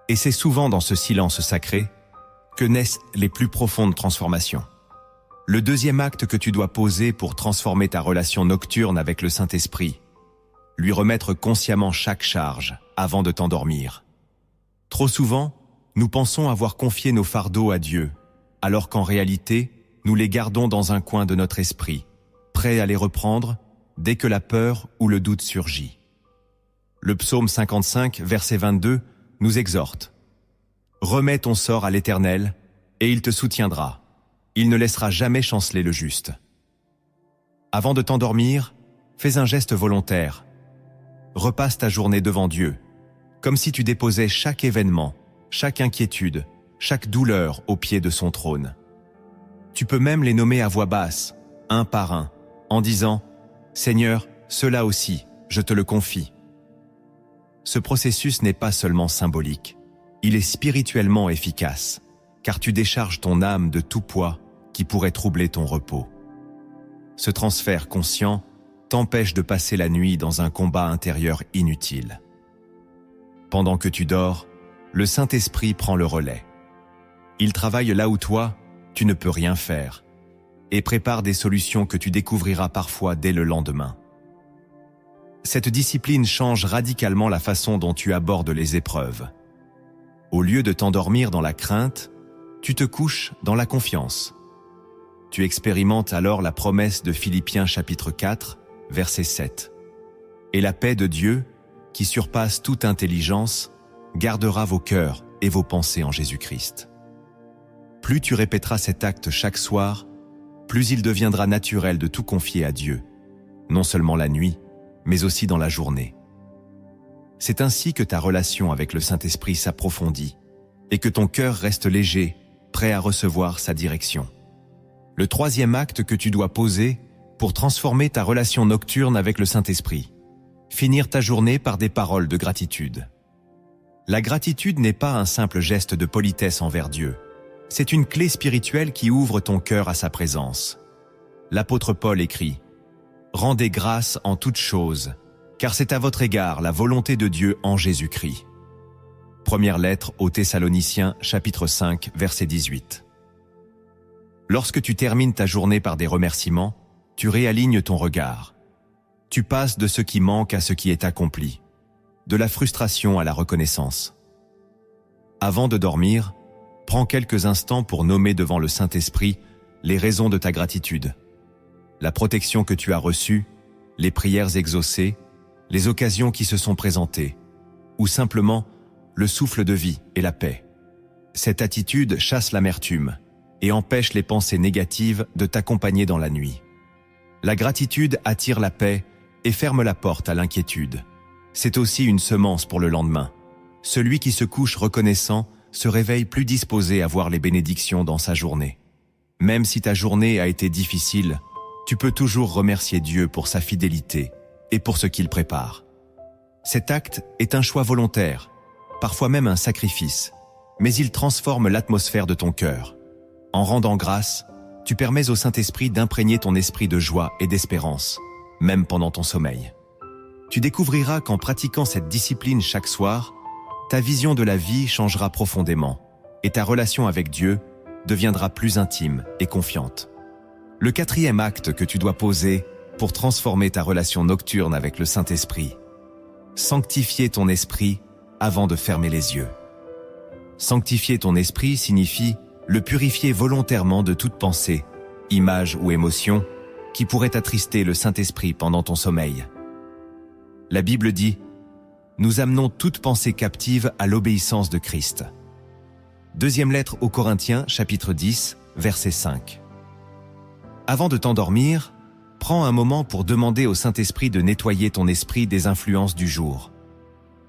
Et c'est souvent dans ce silence sacré que naissent les plus profondes transformations. Le deuxième acte que tu dois poser pour transformer ta relation nocturne avec le Saint-Esprit, lui remettre consciemment chaque charge avant de t'endormir. Trop souvent, nous pensons avoir confié nos fardeaux à Dieu, alors qu'en réalité, nous les gardons dans un coin de notre esprit, prêts à les reprendre dès que la peur ou le doute surgit. Le psaume 55, verset 22, nous exhorte « Remets ton sort à l'Éternel, et il te soutiendra. Il ne laissera jamais chanceler le juste. » Avant de t'endormir, fais un geste volontaire. Repasse ta journée devant Dieu, comme si tu déposais chaque événement, chaque inquiétude, chaque douleur au pied de son trône. Tu peux même les nommer à voix basse, un par un, en disant « Seigneur, cela aussi, je te le confie. » Ce processus n'est pas seulement symbolique, il est spirituellement efficace, car tu décharges ton âme de tout poids qui pourrait troubler ton repos. Ce transfert conscient t'empêche de passer la nuit dans un combat intérieur inutile. Pendant que tu dors, le Saint-Esprit prend le relais. Il travaille là où toi, tu ne peux rien faire, et prépare des solutions que tu découvriras parfois dès le lendemain. Cette discipline change radicalement la façon dont tu abordes les épreuves. Au lieu de t'endormir dans la crainte, tu te couches dans la confiance. Tu expérimentes alors la promesse de Philippiens chapitre 4, verset 7. Et la paix de Dieu, qui surpasse toute intelligence, gardera vos cœurs et vos pensées en Jésus-Christ. Plus tu répéteras cet acte chaque soir, plus il deviendra naturel de tout confier à Dieu, non seulement la nuit, mais aussi dans la journée. C'est ainsi que ta relation avec le Saint-Esprit s'approfondit et que ton cœur reste léger, prêt à recevoir sa direction. Le troisième acte que tu dois poser pour transformer ta relation nocturne avec le Saint-Esprit, finir ta journée par des paroles de gratitude. La gratitude n'est pas un simple geste de politesse envers Dieu. C'est une clé spirituelle qui ouvre ton cœur à sa présence. L'apôtre Paul écrit « Rendez grâce en toutes choses, car c'est à votre égard la volonté de Dieu en Jésus-Christ. » Première lettre aux Thessaloniciens, chapitre 5, verset 18. Lorsque tu termines ta journée par des remerciements, tu réalignes ton regard. Tu passes de ce qui manque à ce qui est accompli, de la frustration à la reconnaissance. Avant de dormir, prends quelques instants pour nommer devant le Saint-Esprit les raisons de ta gratitude, la protection que tu as reçue, les prières exaucées, les occasions qui se sont présentées, ou simplement le souffle de vie et la paix. Cette attitude chasse l'amertume et empêche les pensées négatives de t'accompagner dans la nuit. La gratitude attire la paix et ferme la porte à l'inquiétude. C'est aussi une semence pour le lendemain. Celui qui se couche reconnaissant se réveille plus disposé à voir les bénédictions dans sa journée. Même si ta journée a été difficile, tu peux toujours remercier Dieu pour sa fidélité et pour ce qu'il prépare. Cet acte est un choix volontaire, parfois même un sacrifice, mais il transforme l'atmosphère de ton cœur. En rendant grâce, tu permets au Saint-Esprit d'imprégner ton esprit de joie et d'espérance, même pendant ton sommeil. Tu découvriras qu'en pratiquant cette discipline chaque soir, ta vision de la vie changera profondément et ta relation avec Dieu deviendra plus intime et confiante. Le 4e acte que tu dois poser pour transformer ta relation nocturne avec le Saint-Esprit. Sanctifier ton esprit avant de fermer les yeux. Sanctifier ton esprit signifie le purifier volontairement de toute pensée, image ou émotion qui pourrait attrister le Saint-Esprit pendant ton sommeil. La Bible dit « Nous amenons toute pensée captive à l'obéissance de Christ ». Deuxième lettre aux Corinthiens, chapitre 10, verset 5. Avant de t'endormir, prends un moment pour demander au Saint-Esprit de nettoyer ton esprit des influences du jour.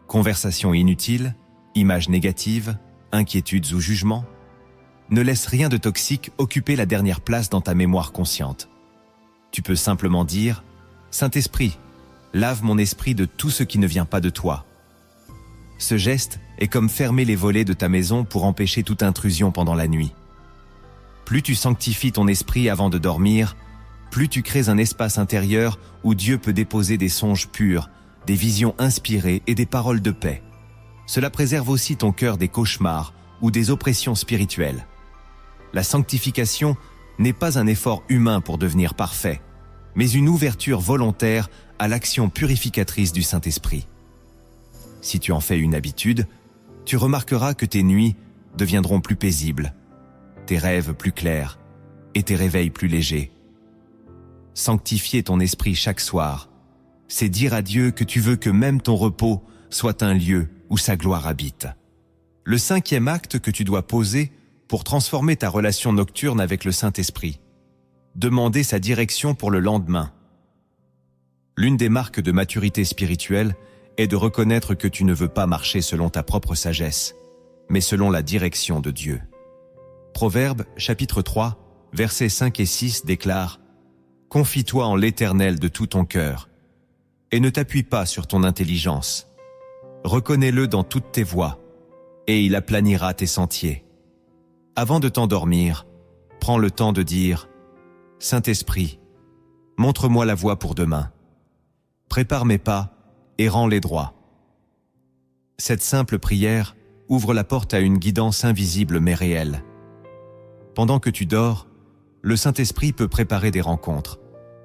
Conversations inutiles, images négatives, inquiétudes ou jugements. Ne laisse rien de toxique occuper la dernière place dans ta mémoire consciente. Tu peux simplement dire « Saint-Esprit, lave mon esprit de tout ce qui ne vient pas de toi ». Ce geste est comme fermer les volets de ta maison pour empêcher toute intrusion pendant la nuit. Plus tu sanctifies ton esprit avant de dormir, plus tu crées un espace intérieur où Dieu peut déposer des songes purs, des visions inspirées et des paroles de paix. Cela préserve aussi ton cœur des cauchemars ou des oppressions spirituelles. La sanctification n'est pas un effort humain pour devenir parfait, mais une ouverture volontaire à l'action purificatrice du Saint-Esprit. Si tu en fais une habitude, tu remarqueras que tes nuits deviendront plus paisibles, tes rêves plus clairs et tes réveils plus légers. Sanctifier ton esprit chaque soir, c'est dire à Dieu que tu veux que même ton repos soit un lieu où sa gloire habite. Le 5e acte que tu dois poser pour transformer ta relation nocturne avec le Saint-Esprit. Demander sa direction pour le lendemain. L'une des marques de maturité spirituelle est de reconnaître que tu ne veux pas marcher selon ta propre sagesse, mais selon la direction de Dieu. Proverbe, chapitre 3, versets 5 et 6 déclare « Confie-toi en l'Éternel de tout ton cœur, et ne t'appuie pas sur ton intelligence. Reconnais-le dans toutes tes voies, et il aplanira tes sentiers. » Avant de t'endormir, prends le temps de dire « Saint-Esprit, montre-moi la voie pour demain. Prépare mes pas et rends-les droits. » Cette simple prière ouvre la porte à une guidance invisible mais réelle. Pendant que tu dors, le Saint-Esprit peut préparer des rencontres,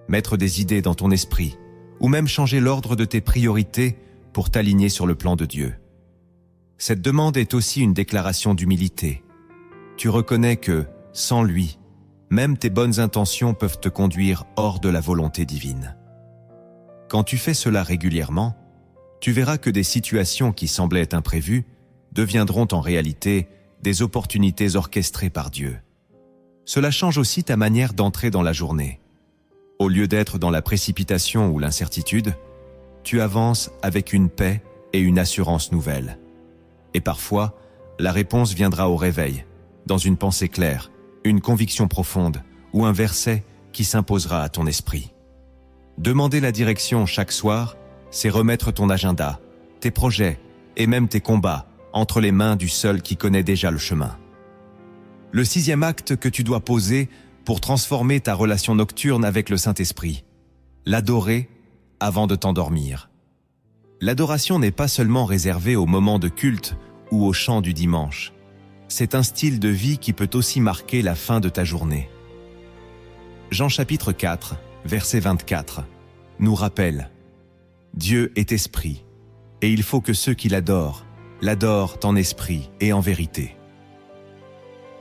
mettre des idées dans ton esprit, ou même changer l'ordre de tes priorités pour t'aligner sur le plan de Dieu. Cette demande est aussi une déclaration d'humilité. Tu reconnais que, sans lui, même tes bonnes intentions peuvent te conduire hors de la volonté divine. Quand tu fais cela régulièrement, tu verras que des situations qui semblaient imprévues deviendront en réalité des opportunités orchestrées par Dieu. Cela change aussi ta manière d'entrer dans la journée. Au lieu d'être dans la précipitation ou l'incertitude, tu avances avec une paix et une assurance nouvelle. Et parfois, la réponse viendra au réveil, dans une pensée claire, une conviction profonde ou un verset qui s'imposera à ton esprit. Demander la direction chaque soir, c'est remettre ton agenda, tes projets et même tes combats entre les mains du seul qui connaît déjà le chemin. Le 6e acte que tu dois poser pour transformer ta relation nocturne avec le Saint-Esprit. L'adorer avant de t'endormir. L'adoration n'est pas seulement réservée aux moments de culte ou au chant du dimanche. C'est un style de vie qui peut aussi marquer la fin de ta journée. Jean chapitre 4, verset 24, nous rappelle « Dieu est esprit, et il faut que ceux qui l'adorent en esprit et en vérité. »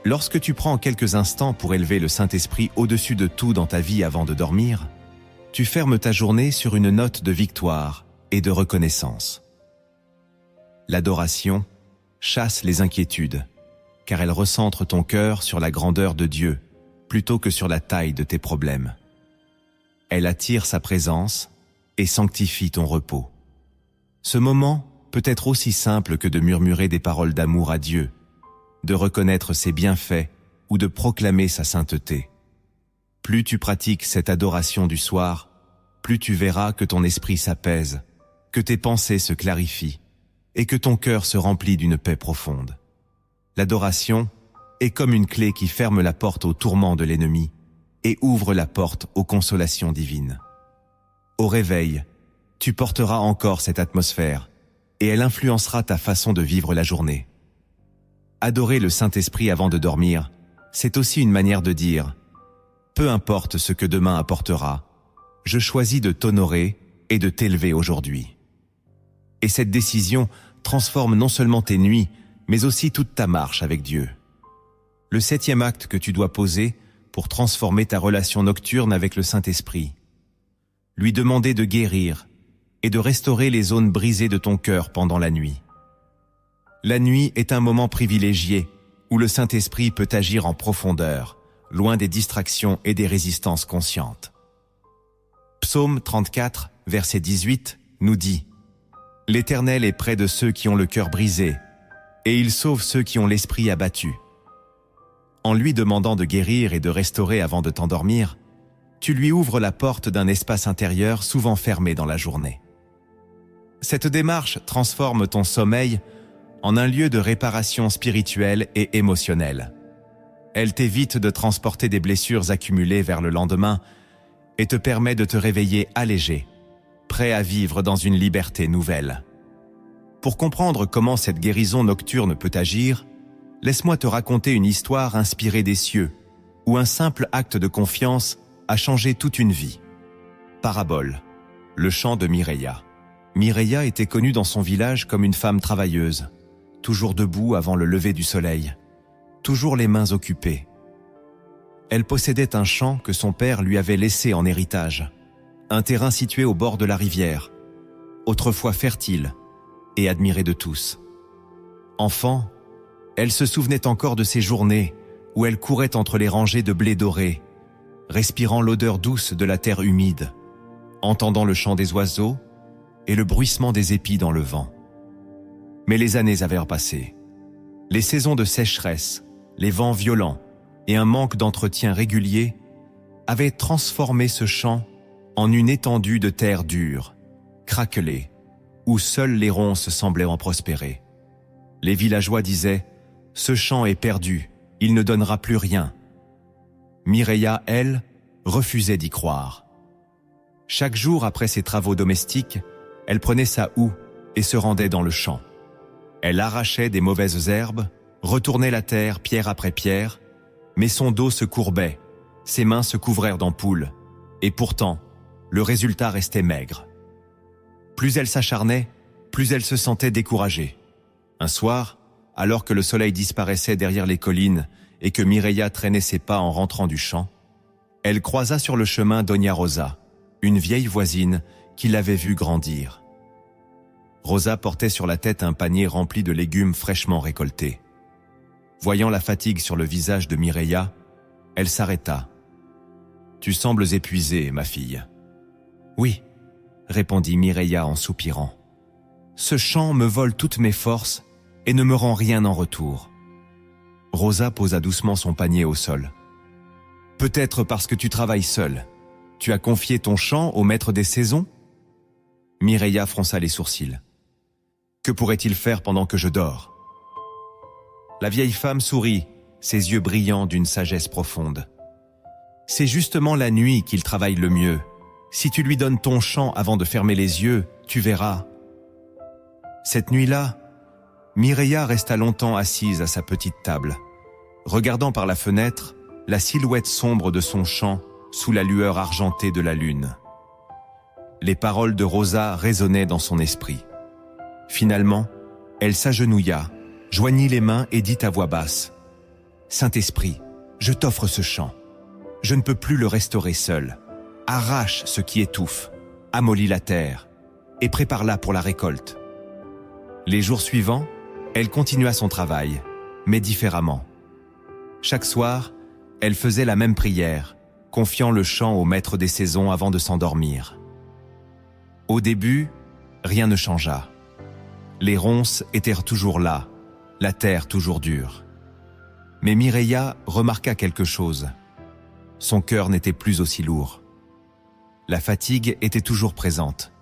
Lorsque tu prends quelques instants pour élever le Saint-Esprit au-dessus de tout dans ta vie avant de dormir, tu fermes ta journée sur une note de victoire et de reconnaissance. L'adoration chasse les inquiétudes, car elle recentre ton cœur sur la grandeur de Dieu plutôt que sur la taille de tes problèmes. Elle attire sa présence et sanctifie ton repos. Ce moment peut être aussi simple que de murmurer des paroles d'amour à Dieu, de reconnaître ses bienfaits ou de proclamer sa sainteté. Plus tu pratiques cette adoration du soir, plus tu verras que ton esprit s'apaise, que tes pensées se clarifient et que ton cœur se remplit d'une paix profonde. L'adoration est comme une clé qui ferme la porte aux tourments de l'ennemi et ouvre la porte aux consolations divines. Au réveil, tu porteras encore cette atmosphère, et elle influencera ta façon de vivre la journée. Adorer le Saint-Esprit avant de dormir, c'est aussi une manière de dire « Peu importe ce que demain apportera, je choisis de t'honorer et de t'élever aujourd'hui. » Et cette décision transforme non seulement tes nuits, mais aussi toute ta marche avec Dieu. Le 7e acte que tu dois poser pour transformer ta relation nocturne avec le Saint-Esprit. Lui demander de guérir et de restaurer les zones brisées de ton cœur pendant la nuit. La nuit est un moment privilégié où le Saint-Esprit peut agir en profondeur, loin des distractions et des résistances conscientes. Psaume 34, verset 18, nous dit « L'Éternel est près de ceux qui ont le cœur brisé, et il sauve ceux qui ont l'esprit abattu. » En lui demandant de guérir et de restaurer avant de t'endormir, tu lui ouvres la porte d'un espace intérieur souvent fermé dans la journée. Cette démarche transforme ton sommeil en un lieu de réparation spirituelle et émotionnelle. Elle t'évite de transporter des blessures accumulées vers le lendemain et te permet de te réveiller allégé, prêt à vivre dans une liberté nouvelle. Pour comprendre comment cette guérison nocturne peut agir, laisse-moi te raconter une histoire inspirée des cieux, où un simple acte de confiance a changé toute une vie. Parabole, le chant de Mireia. Mireia était connue dans son village comme une femme travailleuse, toujours debout avant le lever du soleil, toujours les mains occupées. Elle possédait un champ que son père lui avait laissé en héritage, un terrain situé au bord de la rivière, autrefois fertile et admiré de tous. Enfant, elle se souvenait encore de ces journées où elle courait entre les rangées de blé doré, respirant l'odeur douce de la terre humide, entendant le chant des oiseaux et le bruissement des épis dans le vent. Mais les années avaient repassé. Les saisons de sécheresse, les vents violents et un manque d'entretien régulier avaient transformé ce champ en une étendue de terre dure, craquelée, où seuls les ronces semblaient en prospérer. Les villageois disaient « Ce champ est perdu, il ne donnera plus rien ». Mireia, elle, refusait d'y croire. Chaque jour après ses travaux domestiques, elle prenait sa houe et se rendait dans le champ. Elle arrachait des mauvaises herbes, retournait la terre pierre après pierre, mais son dos se courbait, ses mains se couvrirent d'ampoules, et pourtant, le résultat restait maigre. Plus elle s'acharnait, plus elle se sentait découragée. Un soir, alors que le soleil disparaissait derrière les collines et que Mireia traînait ses pas en rentrant du champ, elle croisa sur le chemin Doña Rosa, une vieille voisine qui l'avait vue grandir. Rosa portait sur la tête un panier rempli de légumes fraîchement récoltés. Voyant la fatigue sur le visage de Mireia, elle s'arrêta. « Tu sembles épuisée, ma fille. »« Oui, » répondit Mireia en soupirant. « Ce champ me vole toutes mes forces et ne me rend rien en retour. » Rosa posa doucement son panier au sol. « Peut-être parce que tu travailles seule. Tu as confié ton champ au maître des saisons ?» Mireia fronça les sourcils. « Que pourrait-il faire pendant que je dors ?» La vieille femme sourit, ses yeux brillants d'une sagesse profonde. « C'est justement la nuit qu'il travaille le mieux. Si tu lui donnes ton champ avant de fermer les yeux, tu verras. » Cette nuit-là, Mireia resta longtemps assise à sa petite table, regardant par la fenêtre la silhouette sombre de son champ sous la lueur argentée de la lune. Les paroles de Rosa résonnaient dans son esprit. Finalement, elle s'agenouilla, joignit les mains et dit à voix basse « Saint-Esprit, je t'offre ce champ. Je ne peux plus le restaurer seul. Arrache ce qui étouffe, amollis la terre et prépare-la pour la récolte. » Les jours suivants, elle continua son travail, mais différemment. Chaque soir, elle faisait la même prière, confiant le champ au maître des saisons avant de s'endormir. Au début, rien ne changea. Les ronces étaient toujours là, la terre toujours dure. Mais Mireia remarqua quelque chose. Son cœur n'était plus aussi lourd. La fatigue était toujours présente,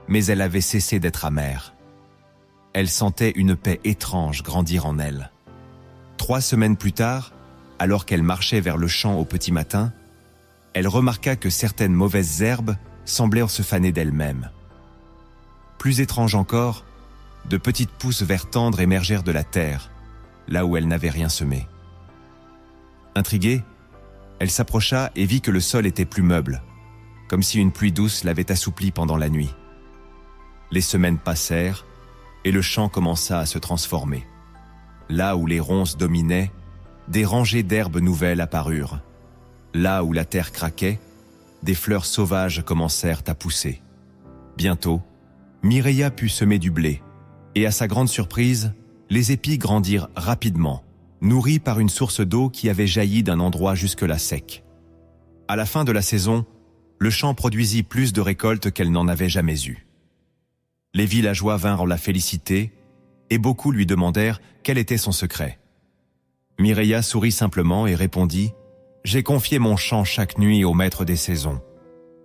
mais elle avait cessé d'être amère. Elle sentait une paix étrange grandir en elle. 3 semaines plus tard, alors qu'elle marchait vers le champ au petit matin, elle remarqua que certaines mauvaises herbes semblaient se faner d'elles-mêmes. Plus étrange encore, de petites pousses vert tendre émergèrent de la terre, là où elle n'avait rien semé. Intriguée, elle s'approcha et vit que le sol était plus meuble, comme si une pluie douce l'avait assoupli pendant la nuit. Les semaines passèrent et le champ commença à se transformer. Là où les ronces dominaient, des rangées d'herbes nouvelles apparurent. Là où la terre craquait, des fleurs sauvages commencèrent à pousser. Bientôt, Mireia put semer du blé, et à sa grande surprise, les épis grandirent rapidement, nourris par une source d'eau qui avait jailli d'un endroit jusque-là sec. À la fin de la saison, le champ produisit plus de récoltes qu'elle n'en avait jamais eu. Les villageois vinrent la féliciter, et beaucoup lui demandèrent quel était son secret. Mireia sourit simplement et répondit « J'ai confié mon champ chaque nuit au maître des saisons.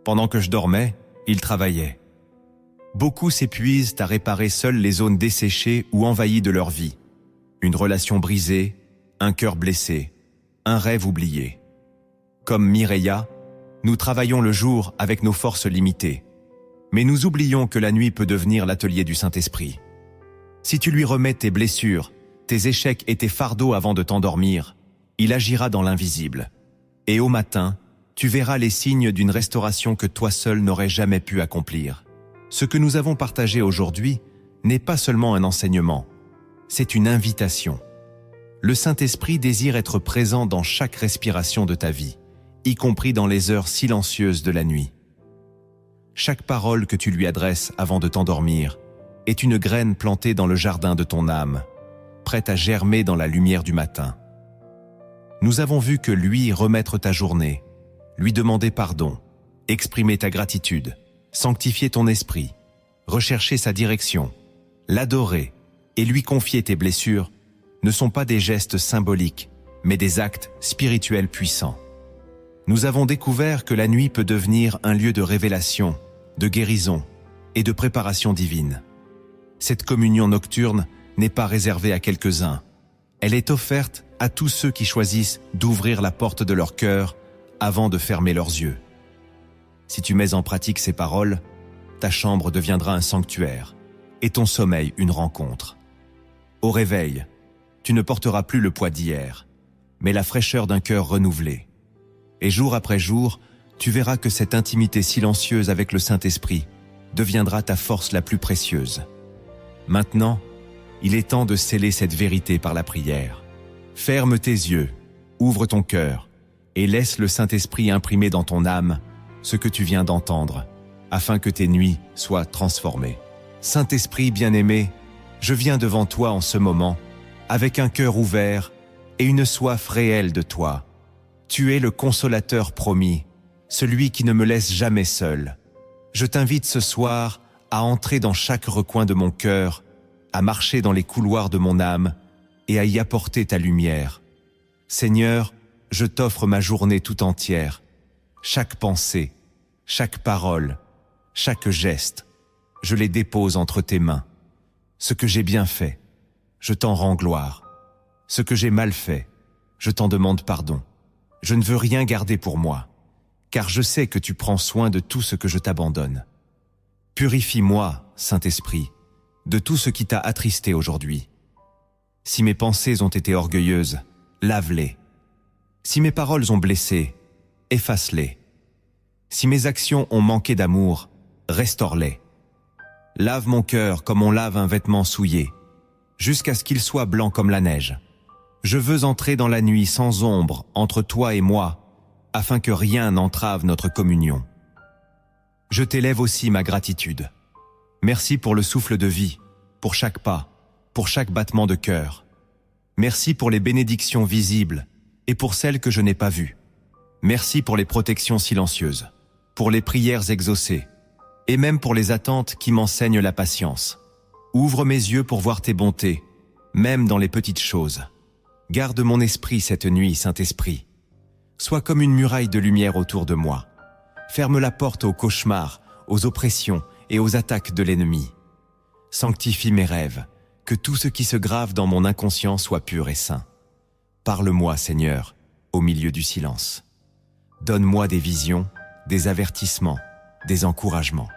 Pendant que je dormais, il travaillait. Beaucoup s'épuisent à réparer seuls les zones desséchées ou envahies de leur vie. Une relation brisée, un cœur blessé, un rêve oublié. Comme Mireia, nous travaillons le jour avec nos forces limitées. Mais nous oublions que la nuit peut devenir l'atelier du Saint-Esprit. Si tu lui remets tes blessures, tes échecs et tes fardeaux avant de t'endormir, il agira dans l'invisible. Et au matin, tu verras les signes d'une restauration que toi seul n'aurais jamais pu accomplir. Ce que nous avons partagé aujourd'hui n'est pas seulement un enseignement, c'est une invitation. Le Saint-Esprit désire être présent dans chaque respiration de ta vie, y compris dans les heures silencieuses de la nuit. Chaque parole que tu lui adresses avant de t'endormir est une graine plantée dans le jardin de ton âme, prête à germer dans la lumière du matin. Nous avons vu que lui remettre ta journée, lui demander pardon, exprimer ta gratitude, sanctifier ton esprit, rechercher sa direction, l'adorer et lui confier tes blessures ne sont pas des gestes symboliques, mais des actes spirituels puissants. Nous avons découvert que la nuit peut devenir un lieu de révélation, de guérison et de préparation divine. Cette communion nocturne n'est pas réservée à quelques-uns. Elle est offerte à tous ceux qui choisissent d'ouvrir la porte de leur cœur avant de fermer leurs yeux. Si tu mets en pratique ces paroles, ta chambre deviendra un sanctuaire et ton sommeil une rencontre. Au réveil, tu ne porteras plus le poids d'hier, mais la fraîcheur d'un cœur renouvelé. Et jour après jour, tu verras que cette intimité silencieuse avec le Saint-Esprit deviendra ta force la plus précieuse. Maintenant, il est temps de sceller cette vérité par la prière. Ferme tes yeux, ouvre ton cœur et laisse le Saint-Esprit imprimer dans ton âme ce que tu viens d'entendre, afin que tes nuits soient transformées. Saint-Esprit bien-aimé, je viens devant toi en ce moment, avec un cœur ouvert et une soif réelle de toi. Tu es le consolateur promis, celui qui ne me laisse jamais seul. Je t'invite ce soir à entrer dans chaque recoin de mon cœur, à marcher dans les couloirs de mon âme et à y apporter ta lumière. Seigneur, je t'offre ma journée tout entière. Chaque pensée, chaque parole, chaque geste, je les dépose entre tes mains. Ce que j'ai bien fait, je t'en rends gloire. Ce que j'ai mal fait, je t'en demande pardon. Je ne veux rien garder pour moi, car je sais que tu prends soin de tout ce que je t'abandonne. Purifie-moi, Saint-Esprit, de tout ce qui t'a attristé aujourd'hui. Si mes pensées ont été orgueilleuses, lave-les. Si mes paroles ont blessé, efface-les. Si mes actions ont manqué d'amour, restaure-les. Lave mon cœur comme on lave un vêtement souillé, jusqu'à ce qu'il soit blanc comme la neige. Je veux entrer dans la nuit sans ombre entre toi et moi, afin que rien n'entrave notre communion. Je t'élève aussi ma gratitude. Merci pour le souffle de vie, pour chaque pas, pour chaque battement de cœur. Merci pour les bénédictions visibles et pour celles que je n'ai pas vues. Merci pour les protections silencieuses, pour les prières exaucées, et même pour les attentes qui m'enseignent la patience. Ouvre mes yeux pour voir tes bontés, même dans les petites choses. Garde mon esprit cette nuit, Saint-Esprit. Sois comme une muraille de lumière autour de moi. Ferme la porte aux cauchemars, aux oppressions et aux attaques de l'ennemi. Sanctifie mes rêves, que tout ce qui se grave dans mon inconscient soit pur et saint. Parle-moi, Seigneur, au milieu du silence. Donne-moi des visions, des avertissements, des encouragements.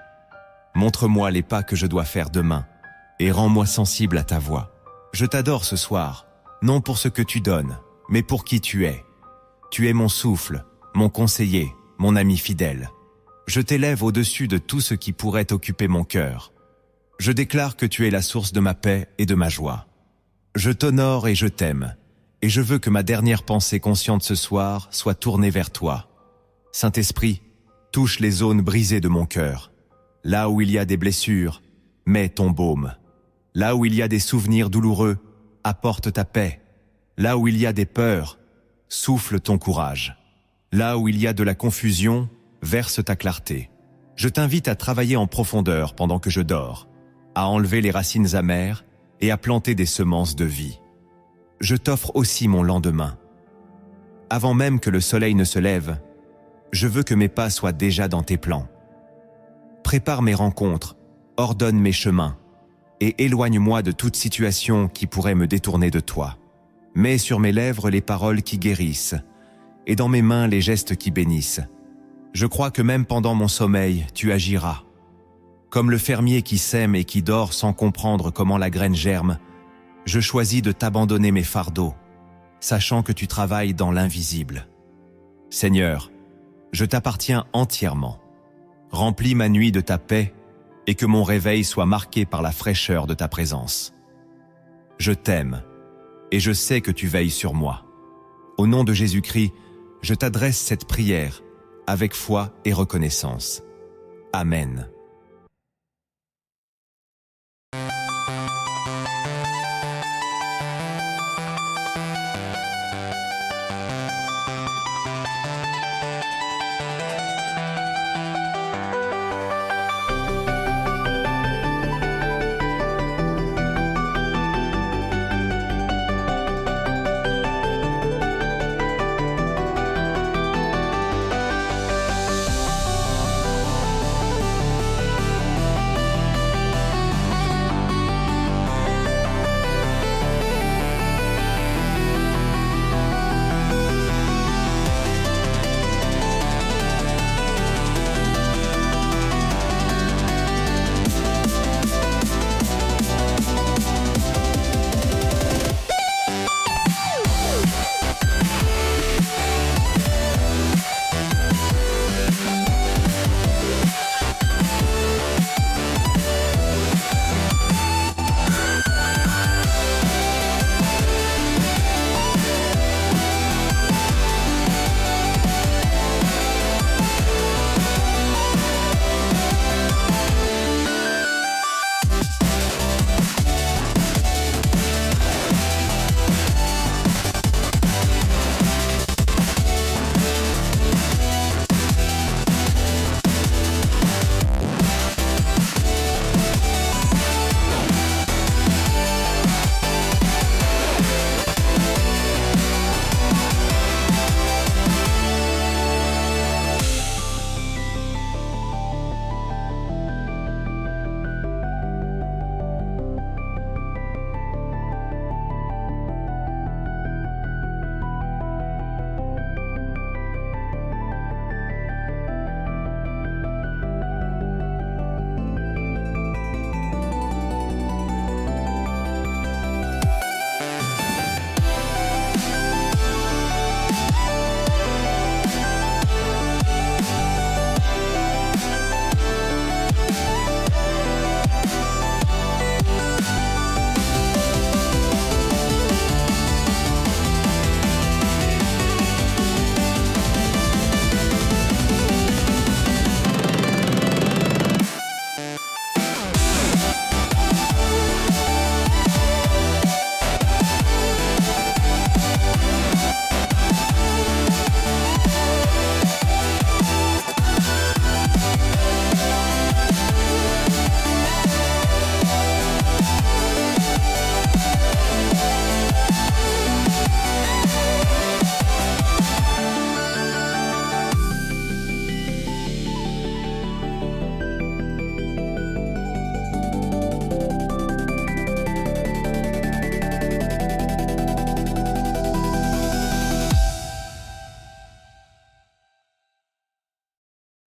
Montre-moi les pas que je dois faire demain et rends-moi sensible à ta voix. Je t'adore ce soir, non pour ce que tu donnes, mais pour qui tu es. Tu es mon souffle, mon conseiller, mon ami fidèle. Je t'élève au-dessus de tout ce qui pourrait occuper mon cœur. Je déclare que tu es la source de ma paix et de ma joie. Je t'honore et je t'aime, et je veux que ma dernière pensée consciente ce soir soit tournée vers toi. Saint-Esprit, touche les zones brisées de mon cœur. Là où il y a des blessures, mets ton baume. Là où il y a des souvenirs douloureux, apporte ta paix. Là où il y a des peurs, souffle ton courage. Là où il y a de la confusion, verse ta clarté. Je t'invite à travailler en profondeur pendant que je dors, à enlever les racines amères et à planter des semences de vie. Je t'offre aussi mon lendemain. Avant même que le soleil ne se lève, je veux que mes pas soient déjà dans tes plans. Prépare mes rencontres, ordonne mes chemins, et éloigne-moi de toute situation qui pourrait me détourner de toi. Mets sur mes lèvres les paroles qui guérissent, et dans mes mains les gestes qui bénissent. Je crois que même pendant mon sommeil, tu agiras. Comme le fermier qui sème et qui dort sans comprendre comment la graine germe, je choisis de t'abandonner mes fardeaux, sachant que tu travailles dans l'invisible. Seigneur, je t'appartiens entièrement. Remplis ma nuit de ta paix et que mon réveil soit marqué par la fraîcheur de ta présence. Je t'aime et je sais que tu veilles sur moi. Au nom de Jésus-Christ, je t'adresse cette prière avec foi et reconnaissance. Amen.